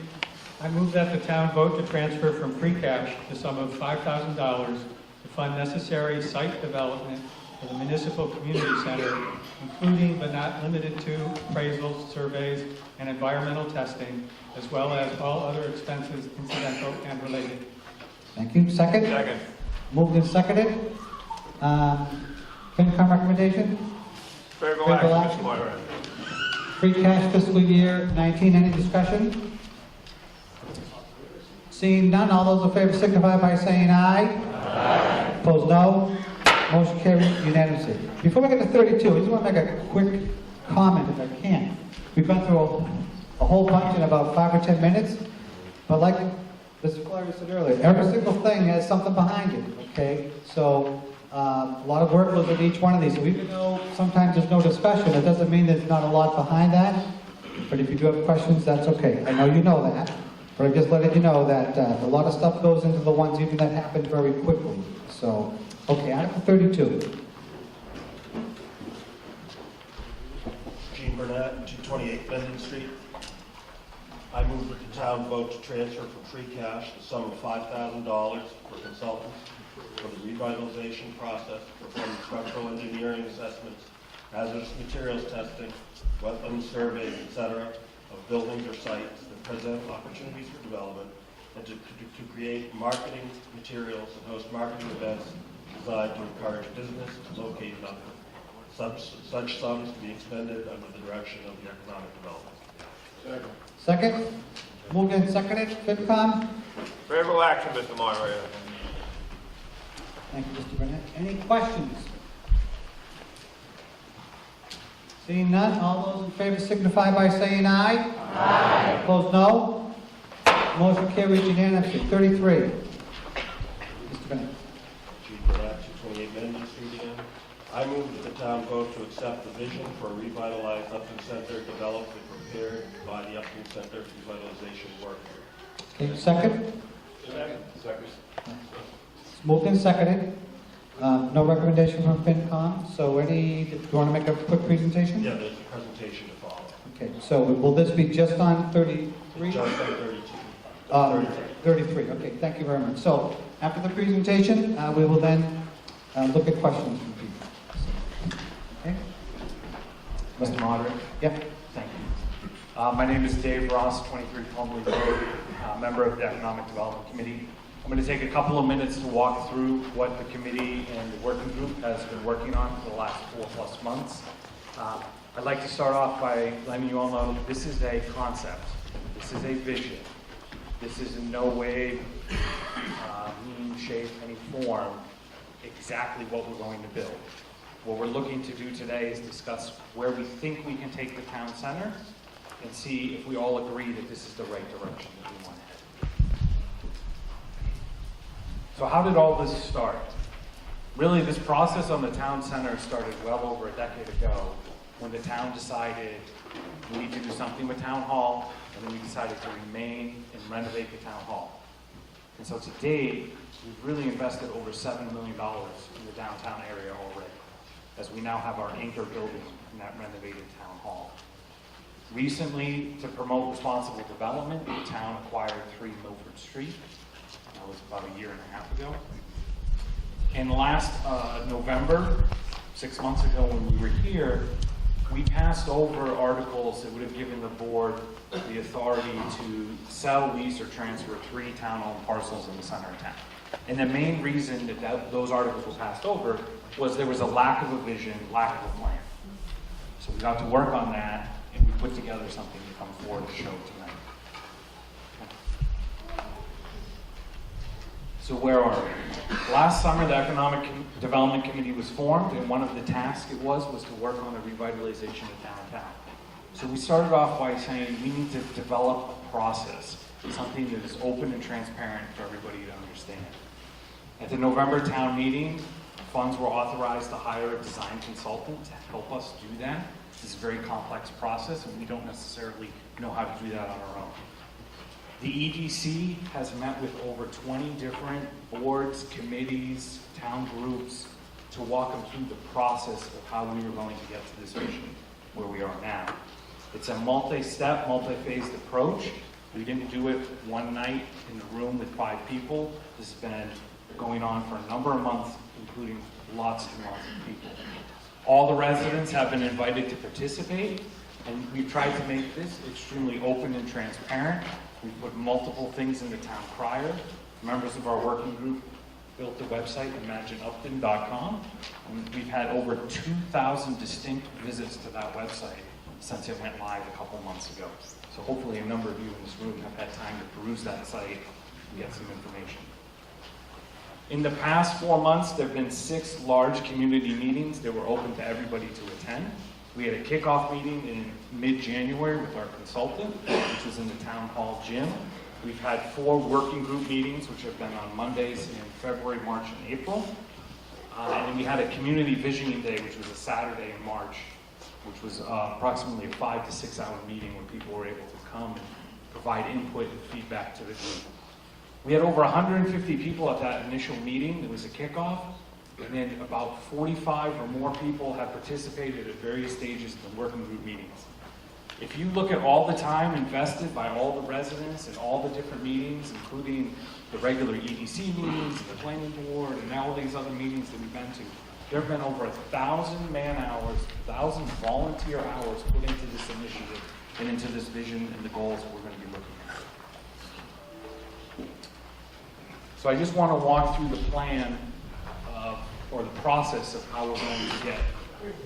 I move that the town vote to transfer from free cash the sum of $5,000 to fund necessary site development for the municipal community center, including but not limited to appraisals, surveys, and environmental testing, as well as all other expenses incidental and related. Thank you. Second? Second. Moved and seconded. FinCom recommendation? Favorable action, Mr. Moderator. Free cash fiscal year 19, any discussion? Seeing none, all those in favor signify by saying aye. Aye. Opposed, no. Motion carries unanimously. Before we get to 32, I just want to make a quick comment if I can. We've gone through a whole bunch in about 5 or 10 minutes, but like Mr. Flaherty said earlier, every single thing has something behind it, okay? So a lot of work goes into each one of these. So even though sometimes there's no discussion, it doesn't mean there's not a lot behind that. But if you do have questions, that's okay. I know you know that, but I'm just letting you know that a lot of stuff goes into the ones even that happen very quickly. So, okay, Article 32. Gene Burnett, 228 Linden Street. I move that the town vote to transfer from free cash the sum of $5,000 for consultants for the revitalization process, performing structural engineering assessments, hazardous materials testing, wetland surveys, etc., of buildings or sites that present opportunities for development, and to create marketing materials and host marketing events designed to encourage business to locate on such sums to be expended under the direction of the economic development. Second? Moved and seconded. FinCom? Favorable action, Mr. Moderator. Thank you, Mr. Burnett. Any questions? Seeing none, all those in favor signify by saying aye. Aye. Opposed, no. Motion carries unanimously. 33. Mr. Burnett. Gene Burnett, 228 Linden Street again. I move that the town vote to accept the vision for a revitalized Upton Center developed and prepared by the Upton Center Revitalization Work Group. Okay, second? Second. It's moved and seconded. No recommendation from FinCom. So do you want to make a quick presentation? Yeah, there's a presentation to follow. Okay, so will this be just on 33? Just on 32. 33, okay, thank you very much. So after the presentation, we will then look at questions from people. Okay? Mr. Moderator? Yep. Thank you. My name is Dave Ross, 23 Plumley Road, member of the Economic Development Committee. I'm going to take a couple of minutes to walk through what the committee and the working group has been working on for the last 4+ months. I'd like to start off by letting you all know this is a concept. This is a vision. This is in no way, mean, shape, any form, exactly what we're going to build. What we're looking to do today is discuss where we think we can take the town center and see if we all agree that this is the right direction that we want to head. So how did all this start? Really, this process on the town center started well over a decade ago when the town decided we need to do something with town hall, and then we decided to remain and renovate the town hall. And so to date, we've really invested over $7 million in the downtown area already, as we now have our anchor building in that renovated town hall. Recently, to promote responsible development, the town acquired 3 Milford Street. That was about a year and a half ago. And last November, 6 months ago when we were here, we passed over articles that would have given the board the authority to sell, lease, or transfer 3 town-owned parcels in the center of town. And the main reason that those articles were passed over was there was a lack of a vision, lack of a plan. So we got to work on that, and we put together something to come forward to show tonight. So where are we? Last summer, the Economic Development Committee was formed, and one of the tasks it was to work on the revitalization of downtown. So we started off by saying we need to develop a process, something that is open and transparent for everybody to understand. At the November town meeting, funds were authorized to hire a design consultant to help us do that. This is a very complex process, and we don't necessarily know how to do that on our own. The EDC has met with over 20 different boards, committees, town groups to walk them through the process of how we were going to get to this vision where we are now. It's a multi-step, multi-phased approach. We didn't do it one night in a room with 5 people. This has been going on for a number of months, including lots and lots of people. All the residents have been invited to participate, and we've tried to make this extremely open and transparent. We put multiple things in the town crier. Members of our working group built the website, upton-up-close, and we've had over 2,000 distinct visits to that website since it went live a couple months ago. So hopefully a number of you in this room have had time to peruse that site and get some information. In the past 4 months, there have been 6 large community meetings that were open to everybody to attend. We had a kickoff meeting in mid-January with our consultant, which was in the town hall gym. We've had 4 working group meetings, which have been on Mondays in February, March, and April. And we had a community visioning day, which was a Saturday in March, which was approximately a 5 to 6 hour meeting where people were able to come and provide input and feedback to the group. We had over 150 people at that initial meeting. It was a kickoff. And then about 45 or more people have participated at various stages of the working group meetings. If you look at all the time invested by all the residents and all the different meetings, including the regular EDC meetings, the planning board, and all these other meetings that we've been to, there have been over 1,000 man-hours, 1,000 volunteer hours put into this initiative and into this vision and the goals that we're going to be looking at. So I just want to walk through the plan or the process of how we're going to get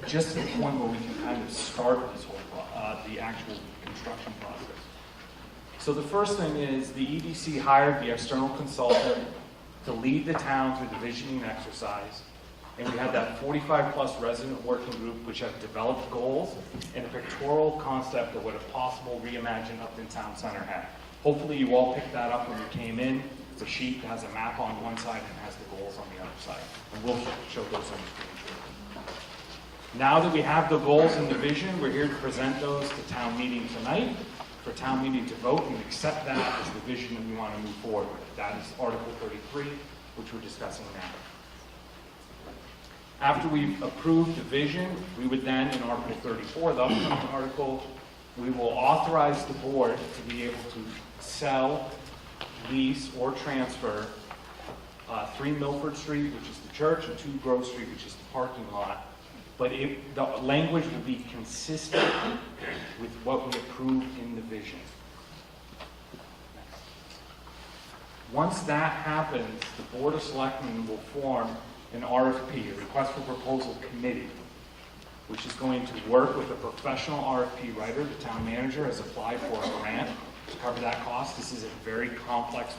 just to the point where we can kind of start this whole, the actual construction process. So the first thing is the EDC hired the external consultant to lead the town through the visioning exercise. And we had that 45-plus resident working group which have developed goals and a pictorial concept of what a possible reimagined Upton Town Center had. Hopefully you all picked that up when you came in. It's a sheet that has a map on one side and has the goals on the other side. And we'll show those on the screen. Now that we have the goals and the vision, we're here to present those to town meeting tonight for town meeting to vote and accept that as the vision that we want to move forward with. That is Article 33, which we're discussing now. After we've approved the vision, we would then, in Article 34, the upcoming article, we will authorize the board to be able to sell, lease, or transfer 3 Milford Street, which is the church, and 2 Grove Street, which is the parking lot. But the language will be consistent with what we approved in the vision. Once that happens, the Board of Selectmen will form an RFP, a request for proposal committee, which is going to work with a professional RFP writer. The town manager has applied for a grant to cover that cost. This is a very complex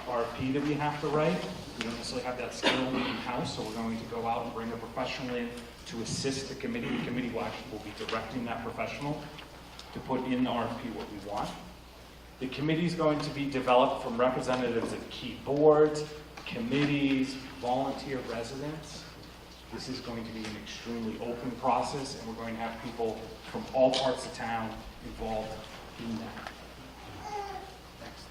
RFP that we have to write. We don't necessarily have that skill in-house, so we're going to go out and bring a professional in to assist the committee. The committee will be directing that professional to put in the RFP what we want. The committee is going to be developed from representatives of key boards, committees, volunteer residents. This is going to be an extremely open process, and we're going to have people from all parts of town involved in that. Next.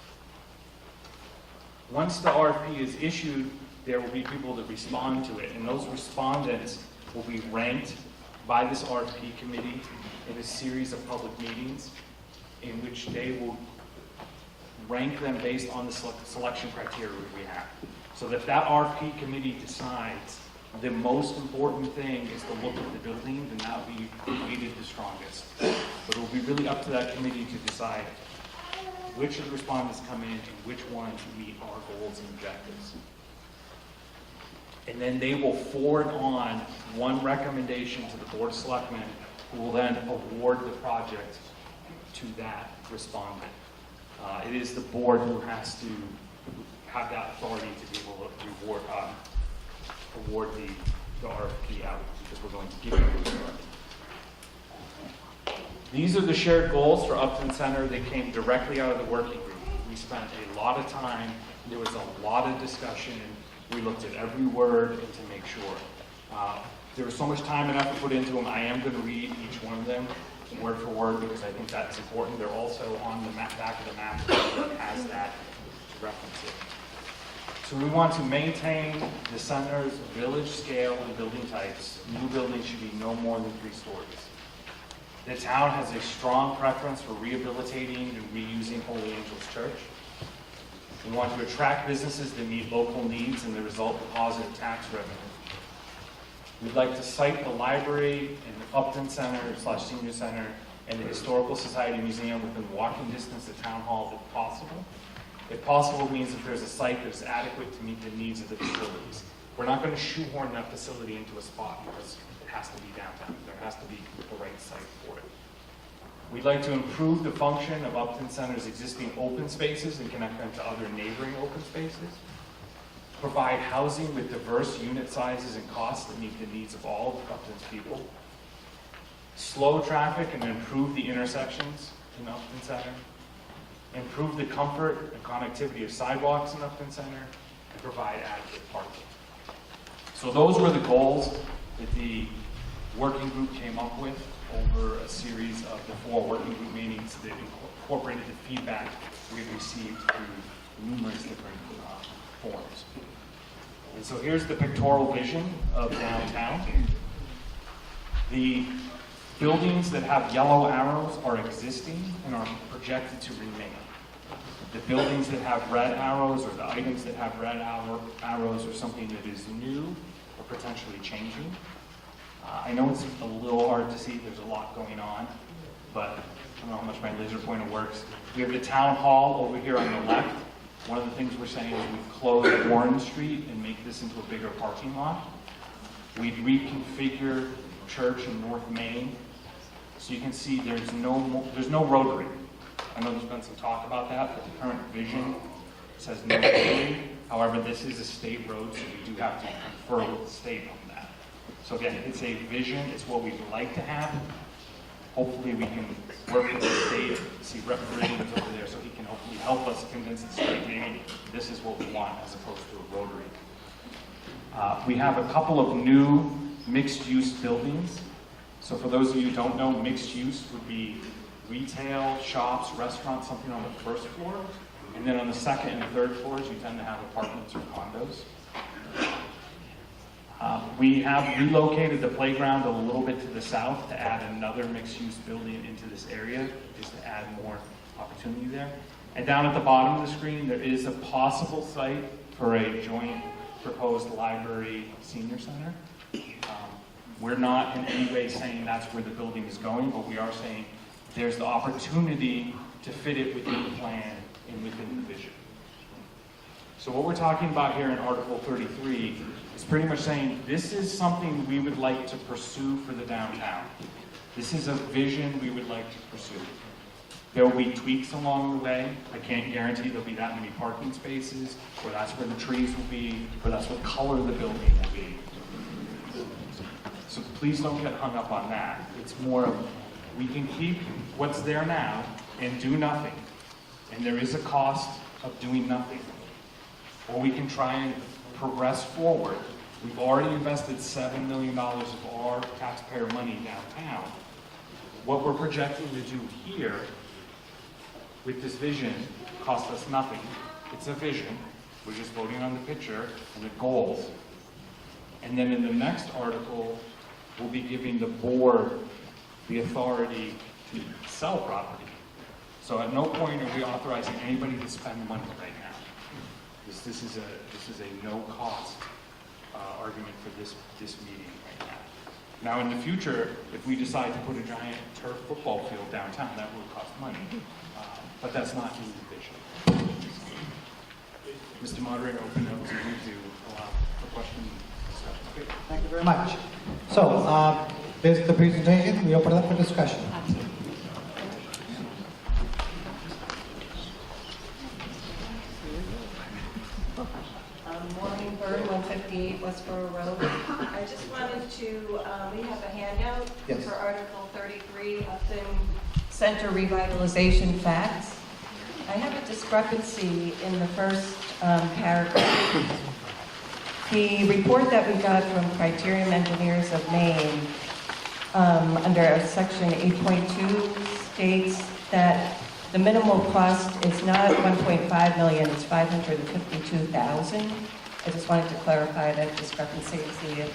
Once the RFP is issued, there will be people that respond to it, and those respondents will be ranked by this RFP committee in a series of public meetings in which they will rank them based on the selection criteria we have. So that RFP committee decides the most important thing is the look of the building, then that will be weighted the strongest. But it will be really up to that committee to decide which of the respondents come in and which ones meet our goals and objectives. And then they will forward on one recommendation to the Board of Selectmen, who will then award the project to that respondent. It is the board who has to have that authority to be able to award the RFP out, because we're going to give you the RFP. These are the shared goals for Upton Center. They came directly out of the working group. We spent a lot of time, there was a lot of discussion, we looked at every word and to make sure. There was so much time and effort put into them. I am going to read each one of them word for word because I think that's important. They're also on the back of the map that has that to reference it. So we want to maintain the center's village scale and building types. New buildings should be no more than 3 stories. The town has a strong preference for rehabilitating and reusing Holy Angels Church. We want to attract businesses that meet local needs and the result in positive tax revenue. We'd like to cite the library and the Upton Center/Senior Center and the Historical Society Museum within walking distance of Town Hall if possible. If possible means if there's a site that's adequate to meet the needs of the facilities. We're not going to shoehorn that facility into a spot because it has to be downtown. There has to be the right site for it. We'd like to improve the function of Upton Center's existing open spaces and connect them to other neighboring open spaces. Provide housing with diverse unit sizes and costs that meet the needs of all of Upton's people. Slow traffic and improve the intersections in Upton Center. Improve the comfort and connectivity of sidewalks in Upton Center, and provide adequate parking. So those were the goals that the working group came up with over a series of the 4 working group meetings that incorporated the feedback we've received through numerous different forms. And so here's the pictorial vision of downtown. The buildings that have yellow arrows are existing and are projected to remain. The buildings that have red arrows or the items that have red arrows are something that is new or potentially changing. I know it's a little hard to see, there's a lot going on, but I don't know how much my laser pointer works. We have the town hall over here on the left. One of the things we're saying is we've closed Warren Street and make this into a bigger parking lot. We'd reconfigure Church in North Main. So you can see there's no rotary. I know there's been some talk about that, but the current vision says no rotary. However, this is a state road, so we do have to confer with the state on that. So again, it's a vision, it's what we'd like to have. Hopefully we can work with the state, see Rep. Meridian's over there, so he can hopefully help us convince the state, maybe this is what we want as opposed to a rotary. We have a couple of new mixed-use buildings. So for those of you who don't know, mixed use would be retail, shops, restaurants, something on the first floor. And then on the second and third floors, you tend to have apartments or condos. We have relocated the playground a little bit to the south to add another mixed-use building into this area, just to add more opportunity there. And down at the bottom of the screen, there is a possible site for a joint proposed library senior center. We're not in any way saying that's where the building is going, but we are saying there's the opportunity to fit it within the plan and within the vision. So what we're talking about here in Article 33 is pretty much saying this is something we would like to pursue for the downtown. This is a vision we would like to pursue. There will be tweaks along the way. I can't guarantee there'll be that many parking spaces, or that's where the trees will be, or that's what color the building will be. So please don't get hung up on that. It's more of, we can keep what's there now and do nothing. And there is a cost of doing nothing. Or we can try and progress forward. We've already invested $7 million of our taxpayer money downtown. What we're projecting to do here with this vision costs us nothing. It's a vision. We're just voting on the picture and the goals. And then in the next article, we'll be giving the board the authority to sell property. So at no point are we authorizing anybody to spend money right now. This is a no-cost argument for this meeting right now. Now in the future, if we decide to put a giant turf football field downtown, that will cost money. But that's not in the vision. Mr. Moderator, open up to you to allow for questions. Okay, thank you very much. So, there's the presentation. We open it up for discussion. Maureen Bird, 158 Westboro Road. I just wanted to, we have a handout Yes. for Article 33, Upton Center Revitalization Facts. I have a discrepancy in the first paragraph. The report that we got from Criterion Engineers of Maine, under section 8.2, states that the minimal cost is not 1.5 million, it's 552,000. I just wanted to clarify that discrepancy and see if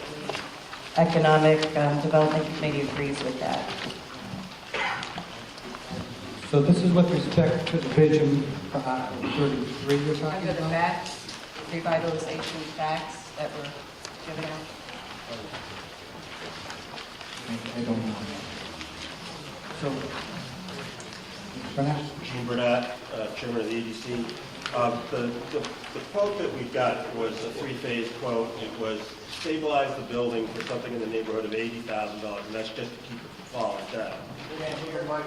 the Economic Development Committee agrees with that. So this is with respect to the vision for Article 33 you're talking Under the about? facts, revitalization facts that were given out. I don't know. So, Burnett? Gene Burnett, Chairman of the EDC. The quote that we got was a three-phase quote. It was stabilize the building for something in the neighborhood of $80,000, and that's just to keep it from falling down.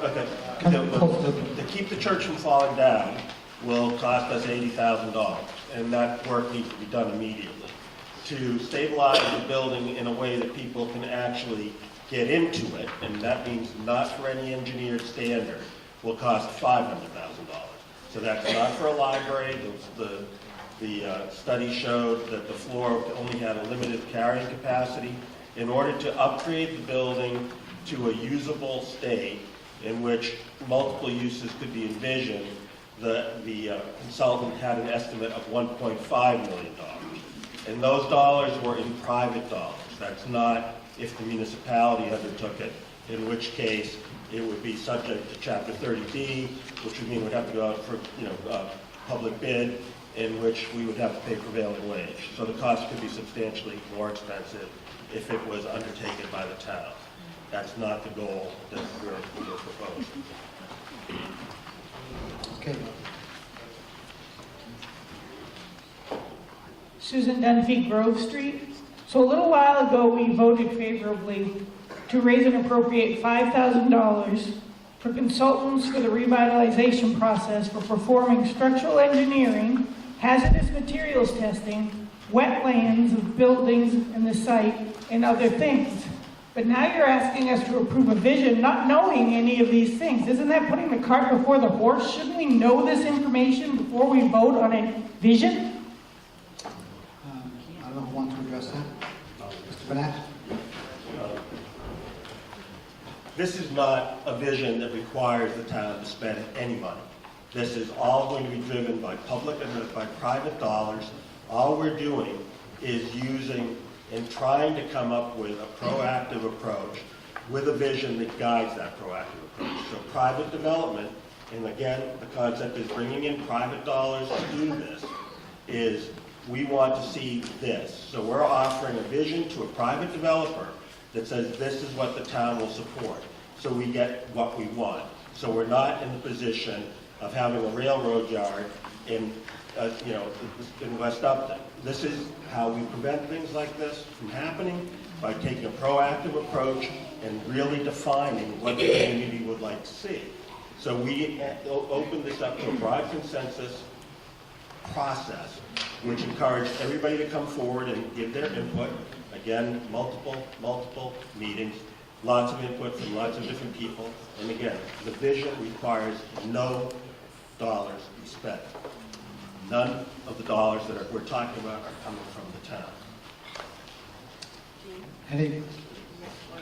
Okay. To keep the church from falling down will cost us $80,000, and that work needs to be done immediately. To stabilize the building in a way that people can actually get into it, and that means not for any engineered standard, will cost $500,000. So that's not for a library. The study showed that the floor only had a limited carrying capacity. In order to upgrade the building to a usable state in which multiple uses could be envisioned, the consultant had an estimate of $1.5 million. And those dollars were in private dollars. That's not if the municipality undertook it, in which case it would be subject to Chapter 30B, which would mean we'd have to go out for public bid, in which we would have to pay prevailing wage. So the cost could be substantially more expensive if it was undertaken by the town. That's not the goal that we're proposing. Okay. Susan Dunphy, Grove Street. So a little while ago, we voted favorably to raise and appropriate $5,000 for consultants for the revitalization process for performing structural engineering, hazardous materials testing, wetlands of buildings and the site, and other things. But now you're asking us to approve a vision not knowing any of these things. Isn't that putting the cart before the horse? Shouldn't we know this information before we vote on a vision? I don't know who wants to address that. Mr. Burnett? This is not a vision that requires the town to spend any money. This is all going to be driven by public and by private dollars. All we're doing is using and trying to come up with a proactive approach with a vision that guides that proactive approach. So private development, and again, the concept is bringing in private dollars to do this, is we want to see this. So we're offering a vision to a private developer that says this is what the town will support. So we get what we want. So we're not in the position of having a railroad yard in West Upton. This is how we prevent things like this from happening, by taking a proactive approach and really defining what the community would like to see. So we open this up to a broad consensus process, which encouraged everybody to come forward and give their input. Again, multiple meetings, lots of input from lots of different people. And again, the vision requires no dollars to be spent. None of the dollars that we're talking about are coming from the town. Any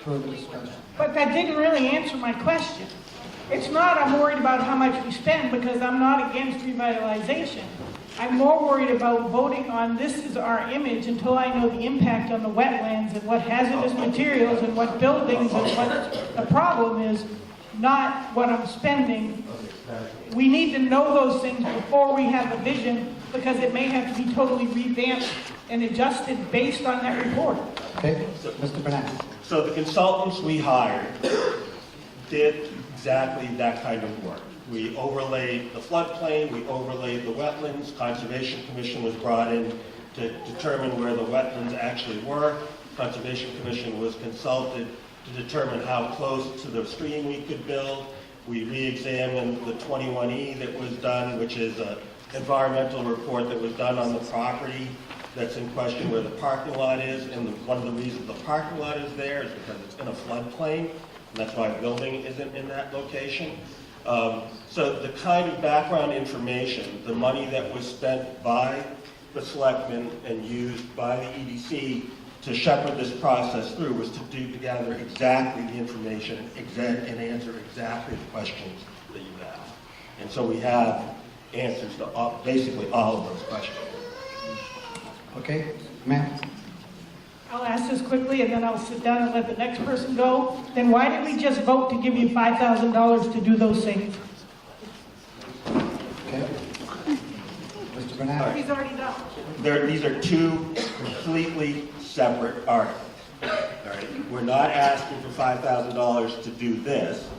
further discussion? But that didn't really answer my question. It's not I'm worried about how much we spend, because I'm not against revitalization. I'm more worried about voting on this is our image until I know the impact on the wetlands and what hazardous materials and what buildings and what the problem is, not what I'm spending. We need to know those things before we have a vision, because it may have to be totally revamped and adjusted based on that report. Okay, Mr. Burnett. So the consultants we hired did exactly that kind of work. We overlaid the floodplain, we overlaid the wetlands. Conservation Commission was brought in to determine where the wetlands actually were. Conservation Commission was consulted to determine how close to the stream we could build. We re-examined the 21E that was done, which is a environmental report that was done on the property that's in question where the parking lot is, and one of the reasons the parking lot is there is because it's in a floodplain, and that's why a building isn't in that location. So the kind of background information, the money that was spent by the selectmen and used by the EDC to shepherd this process through was to gather exactly the information and answer exactly the questions that you asked. And so we have answers to basically all of those questions. Okay, ma'am? I'll ask this quickly and then I'll sit down and let the next person go. Then why did we just vote to give you $5,000 to do those things? Okay. Mr. Bernard? He's already done. These are two completely separate articles. All right? We're not asking for $5,000 to do this.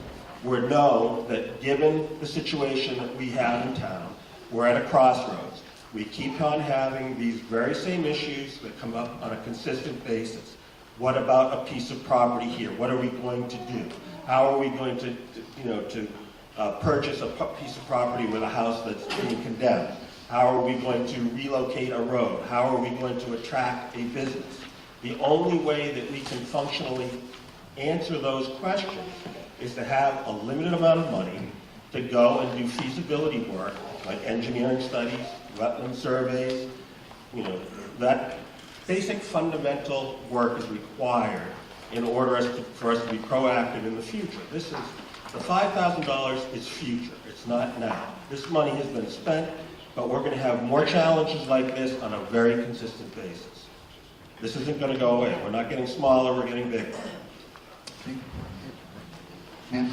We know that given the situation that we have in town, we're at a crossroads. We keep on having these very same issues that come up on a consistent basis. What about a piece of property here? What are we going to do? How are we going to purchase a piece of property with a house that's being condemned? How are we going to relocate a road? How are we going to attract a business? The only way that we can functionally answer those questions is to have a limited amount of money to go and do feasibility work, like engineering studies, wetland surveys. That basic fundamental work is required in order for us to be proactive in the future. The $5,000 is future, it's not now. This money has been spent, but we're going to have more challenges like this on a very consistent basis. This isn't going to go away. We're not getting smaller, we're getting bigger. Ma'am?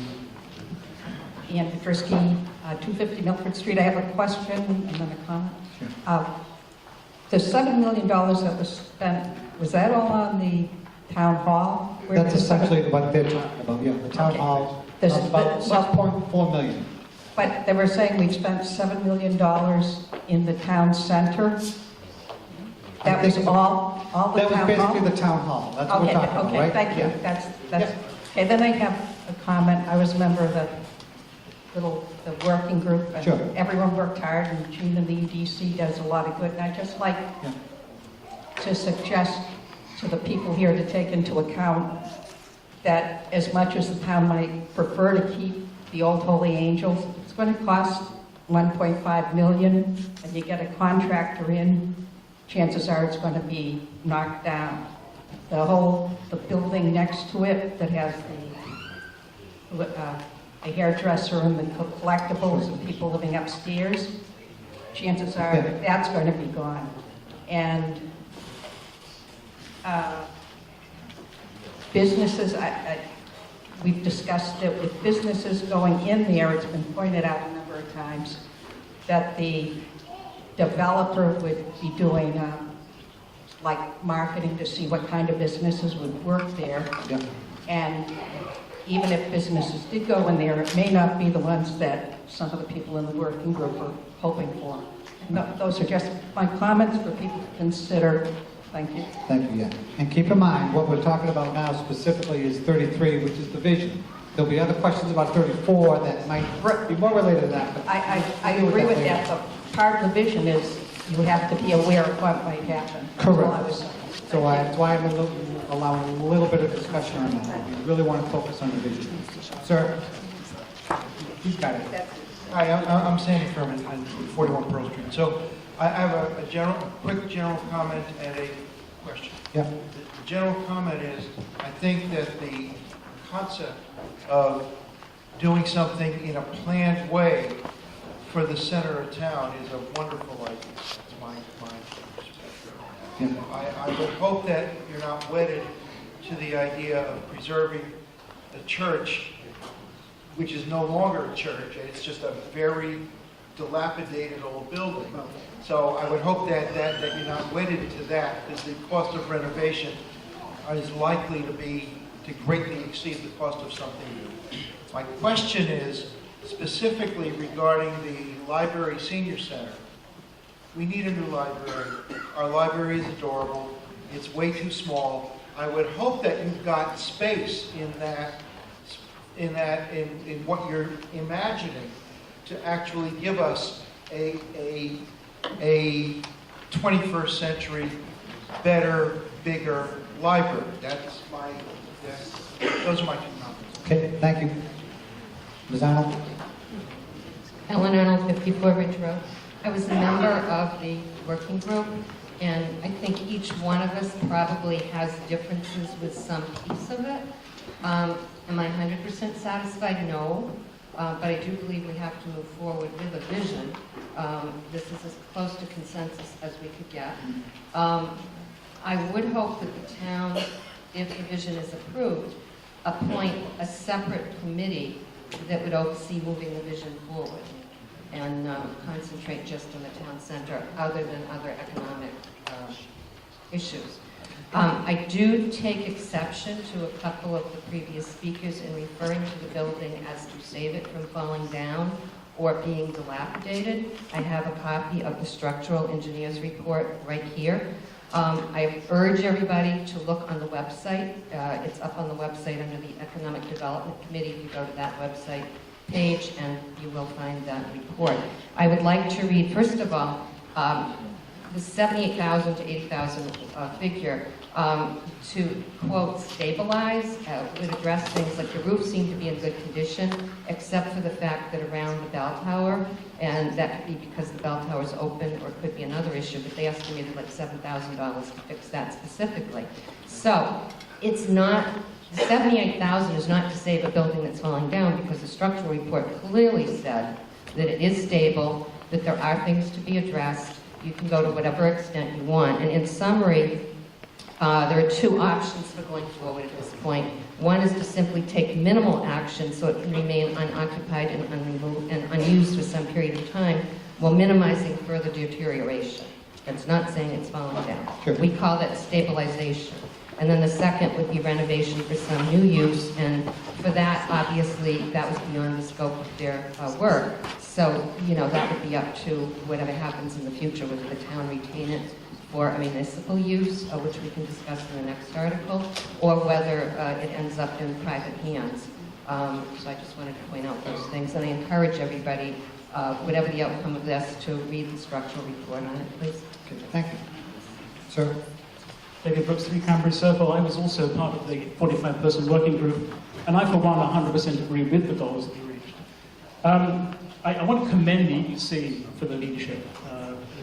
Ann Petrisky, 250 Milford Street. I have a question and then a comment. Sure. The $7 million that was spent, was that all on the town hall? That's essentially what they're talking about, yeah. The town hall, There's about $6.4 million. But they were saying we spent $7 million in the town center. That was all the town hall? That was basically the town hall. That's what we're talking about, right? Okay, thank you. Yeah. That's okay. Then I have a comment. I was a member of the working group, and Sure. everyone worked hard, and Gene and the EDC does a lot of good. And I just like to suggest to the people here to take into account that as much as the town might prefer to keep the Old Holy Angels, it's going to cost $1.5 million, and you get a contractor in, chances are it's going to be knocked down. The building next to it that has a hairdresser and the collectibles and people living upstairs, chances are that's going to be gone. And businesses, we've discussed it with businesses going in there. It's been pointed out a number of times that the developer would be doing like marketing to see what kind of businesses would work there. Yep. And even if businesses did go in there, it may not be the ones that some of the people in the working group are hoping for. And those are just my comments for people to consider. Thank you. Thank you, yeah. And keep in mind, what we're talking about now specifically is 33, which is the vision. There'll be other questions about 34 that might be more related to that. But I agree with that, but part of the vision is you have to be aware of what might happen. Correct. So that's why I'm allowing a little bit of discussion on that. We really want to focus on the vision. Sir? Who's got it? Hi, I'm Sandy Furman, on 41 Pearl Street. So I have a quick general comment and a question. Yeah. The general comment is, I think that the concept of doing something in a planned way for the center of town is a wonderful idea. That's my perspective. I would hope that you're not wedded to the idea of preserving a church, which is no longer a church. It's just a very dilapidated old building. So I would hope that you're not wedded to that, because the cost of renovation is likely to greatly exceed the cost of something new. My question is specifically regarding the library senior center. We need a new library. Our library is adorable. It's way too small. I would hope that you've got space in what you're imagining to actually give us a 21st century, better, bigger library. Those are my two comments. Okay, thank you. Ms. Arnold? Ellen Arnold, 54 Ridge Road. I was a member of the working group, and I think each one of us probably has differences with some piece of it. Am I 100% satisfied? No. But I do believe we have to move forward with a vision. This is as close to consensus as we could get. I would hope that the town, if the vision is approved, appoint a separate committee that would oversee moving the vision forward and concentrate just on the town center other than other economic issues. I do take exception to a couple of the previous speakers in referring to the building as to save it from falling down or being dilapidated. I have a copy of the structural engineer's report right here. I urge everybody to look on the website. It's up on the website under the Economic Development Committee. If you go to that website page, and you will find that report. I would like to read, first of all, the 78,000 to 80,000 figure to, quote, stabilize, would address things like the roof seemed to be in good condition, except for the fact that around the bell tower, and that could be because the bell tower is open, or it could be another issue, but they estimated like $7,000 to fix that specifically. So, it's not, the 78,000 is not to save a building that's falling down, because the structural report clearly said that it is stable, that there are things to be addressed. You can go to whatever extent you want. And in summary, there are two options for going forward at this point. One is to simply take minimal action so it can remain unoccupied and unused for some period of time while minimizing further deterioration. That's not saying it's falling down. Sure. We call that stabilization. And then the second would be renovation for some new use, and for that, obviously, that was beyond the scope of their work. So, you know, that would be up to whatever happens in the future, whether the town retain it for a municipal use, which we can discuss in the next article, or whether it ends up in private hands. So I just wanted to point out those things, and I encourage everybody, whatever the outcome of this, to read the structural report on it, please. Okay, thank you. Sir? David Brooks, 3 Cranberry Circle. I was also part of the 45-person working group, and I, for one, 100% agree with the goals that we reached. I want to commend the EDC for the leadership.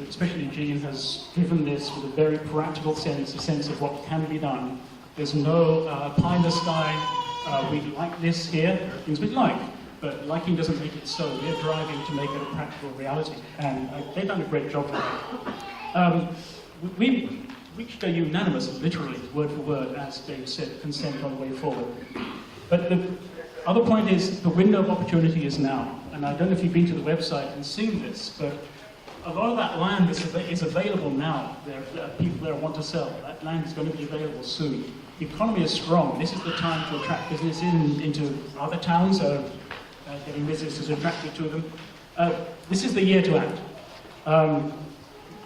Especially Jean has driven this with a very practical sense, a sense of what can be done. There's no pie in the sky, we like this here, there are things we'd like, but liking doesn't make it so. We're driving to make it a practical reality, and they've done a great job for that. We reached a unanimous, literally, word for word, as Dave said, consent on the way forward. But the other point is the window of opportunity is now. And I don't know if you've been to the website and seen this, but a lot of that land is available now. There are people there who want to sell. That land is going to be available soon. The economy is strong. This is the time to attract business into other towns, getting businesses attracted to them. This is the year to act.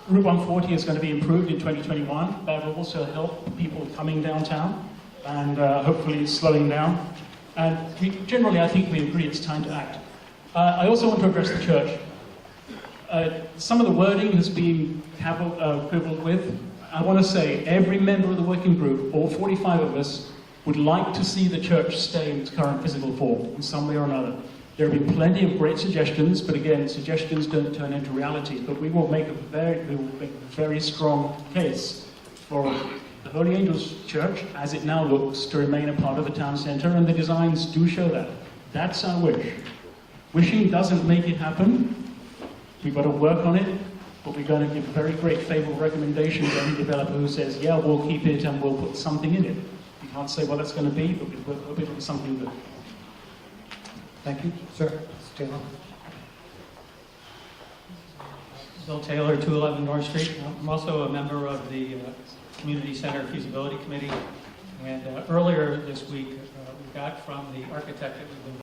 Route 140 is going to be improved in 2021. That will also help people coming downtown and hopefully slowing down. And generally, I think we agree it's time to act. I also want to address the church. Some of the wording has been quibbled with. I want to say every member of the working group, all 45 of us, would like to see the church stay in its current physical form in some way or another. There have been plenty of great suggestions, but again, suggestions don't turn into reality. But we will make a very strong case for the Holy Angels Church, as it now looks, to remain a part of the town centre, and the designs do show that. That's our wish. Wishing doesn't make it happen. We've got to work on it, but we're going to give very great favourable recommendations to any developer who says, yeah, we'll keep it and we'll put something in it. You can't say what that's going to be, but we hope it'll be something good. Thank you. Sir? Mr. Taylor? Bill Taylor, 211 North Street. I'm also a member of the Community Center Feasibility Committee. And earlier this week, we got from the architect that we've been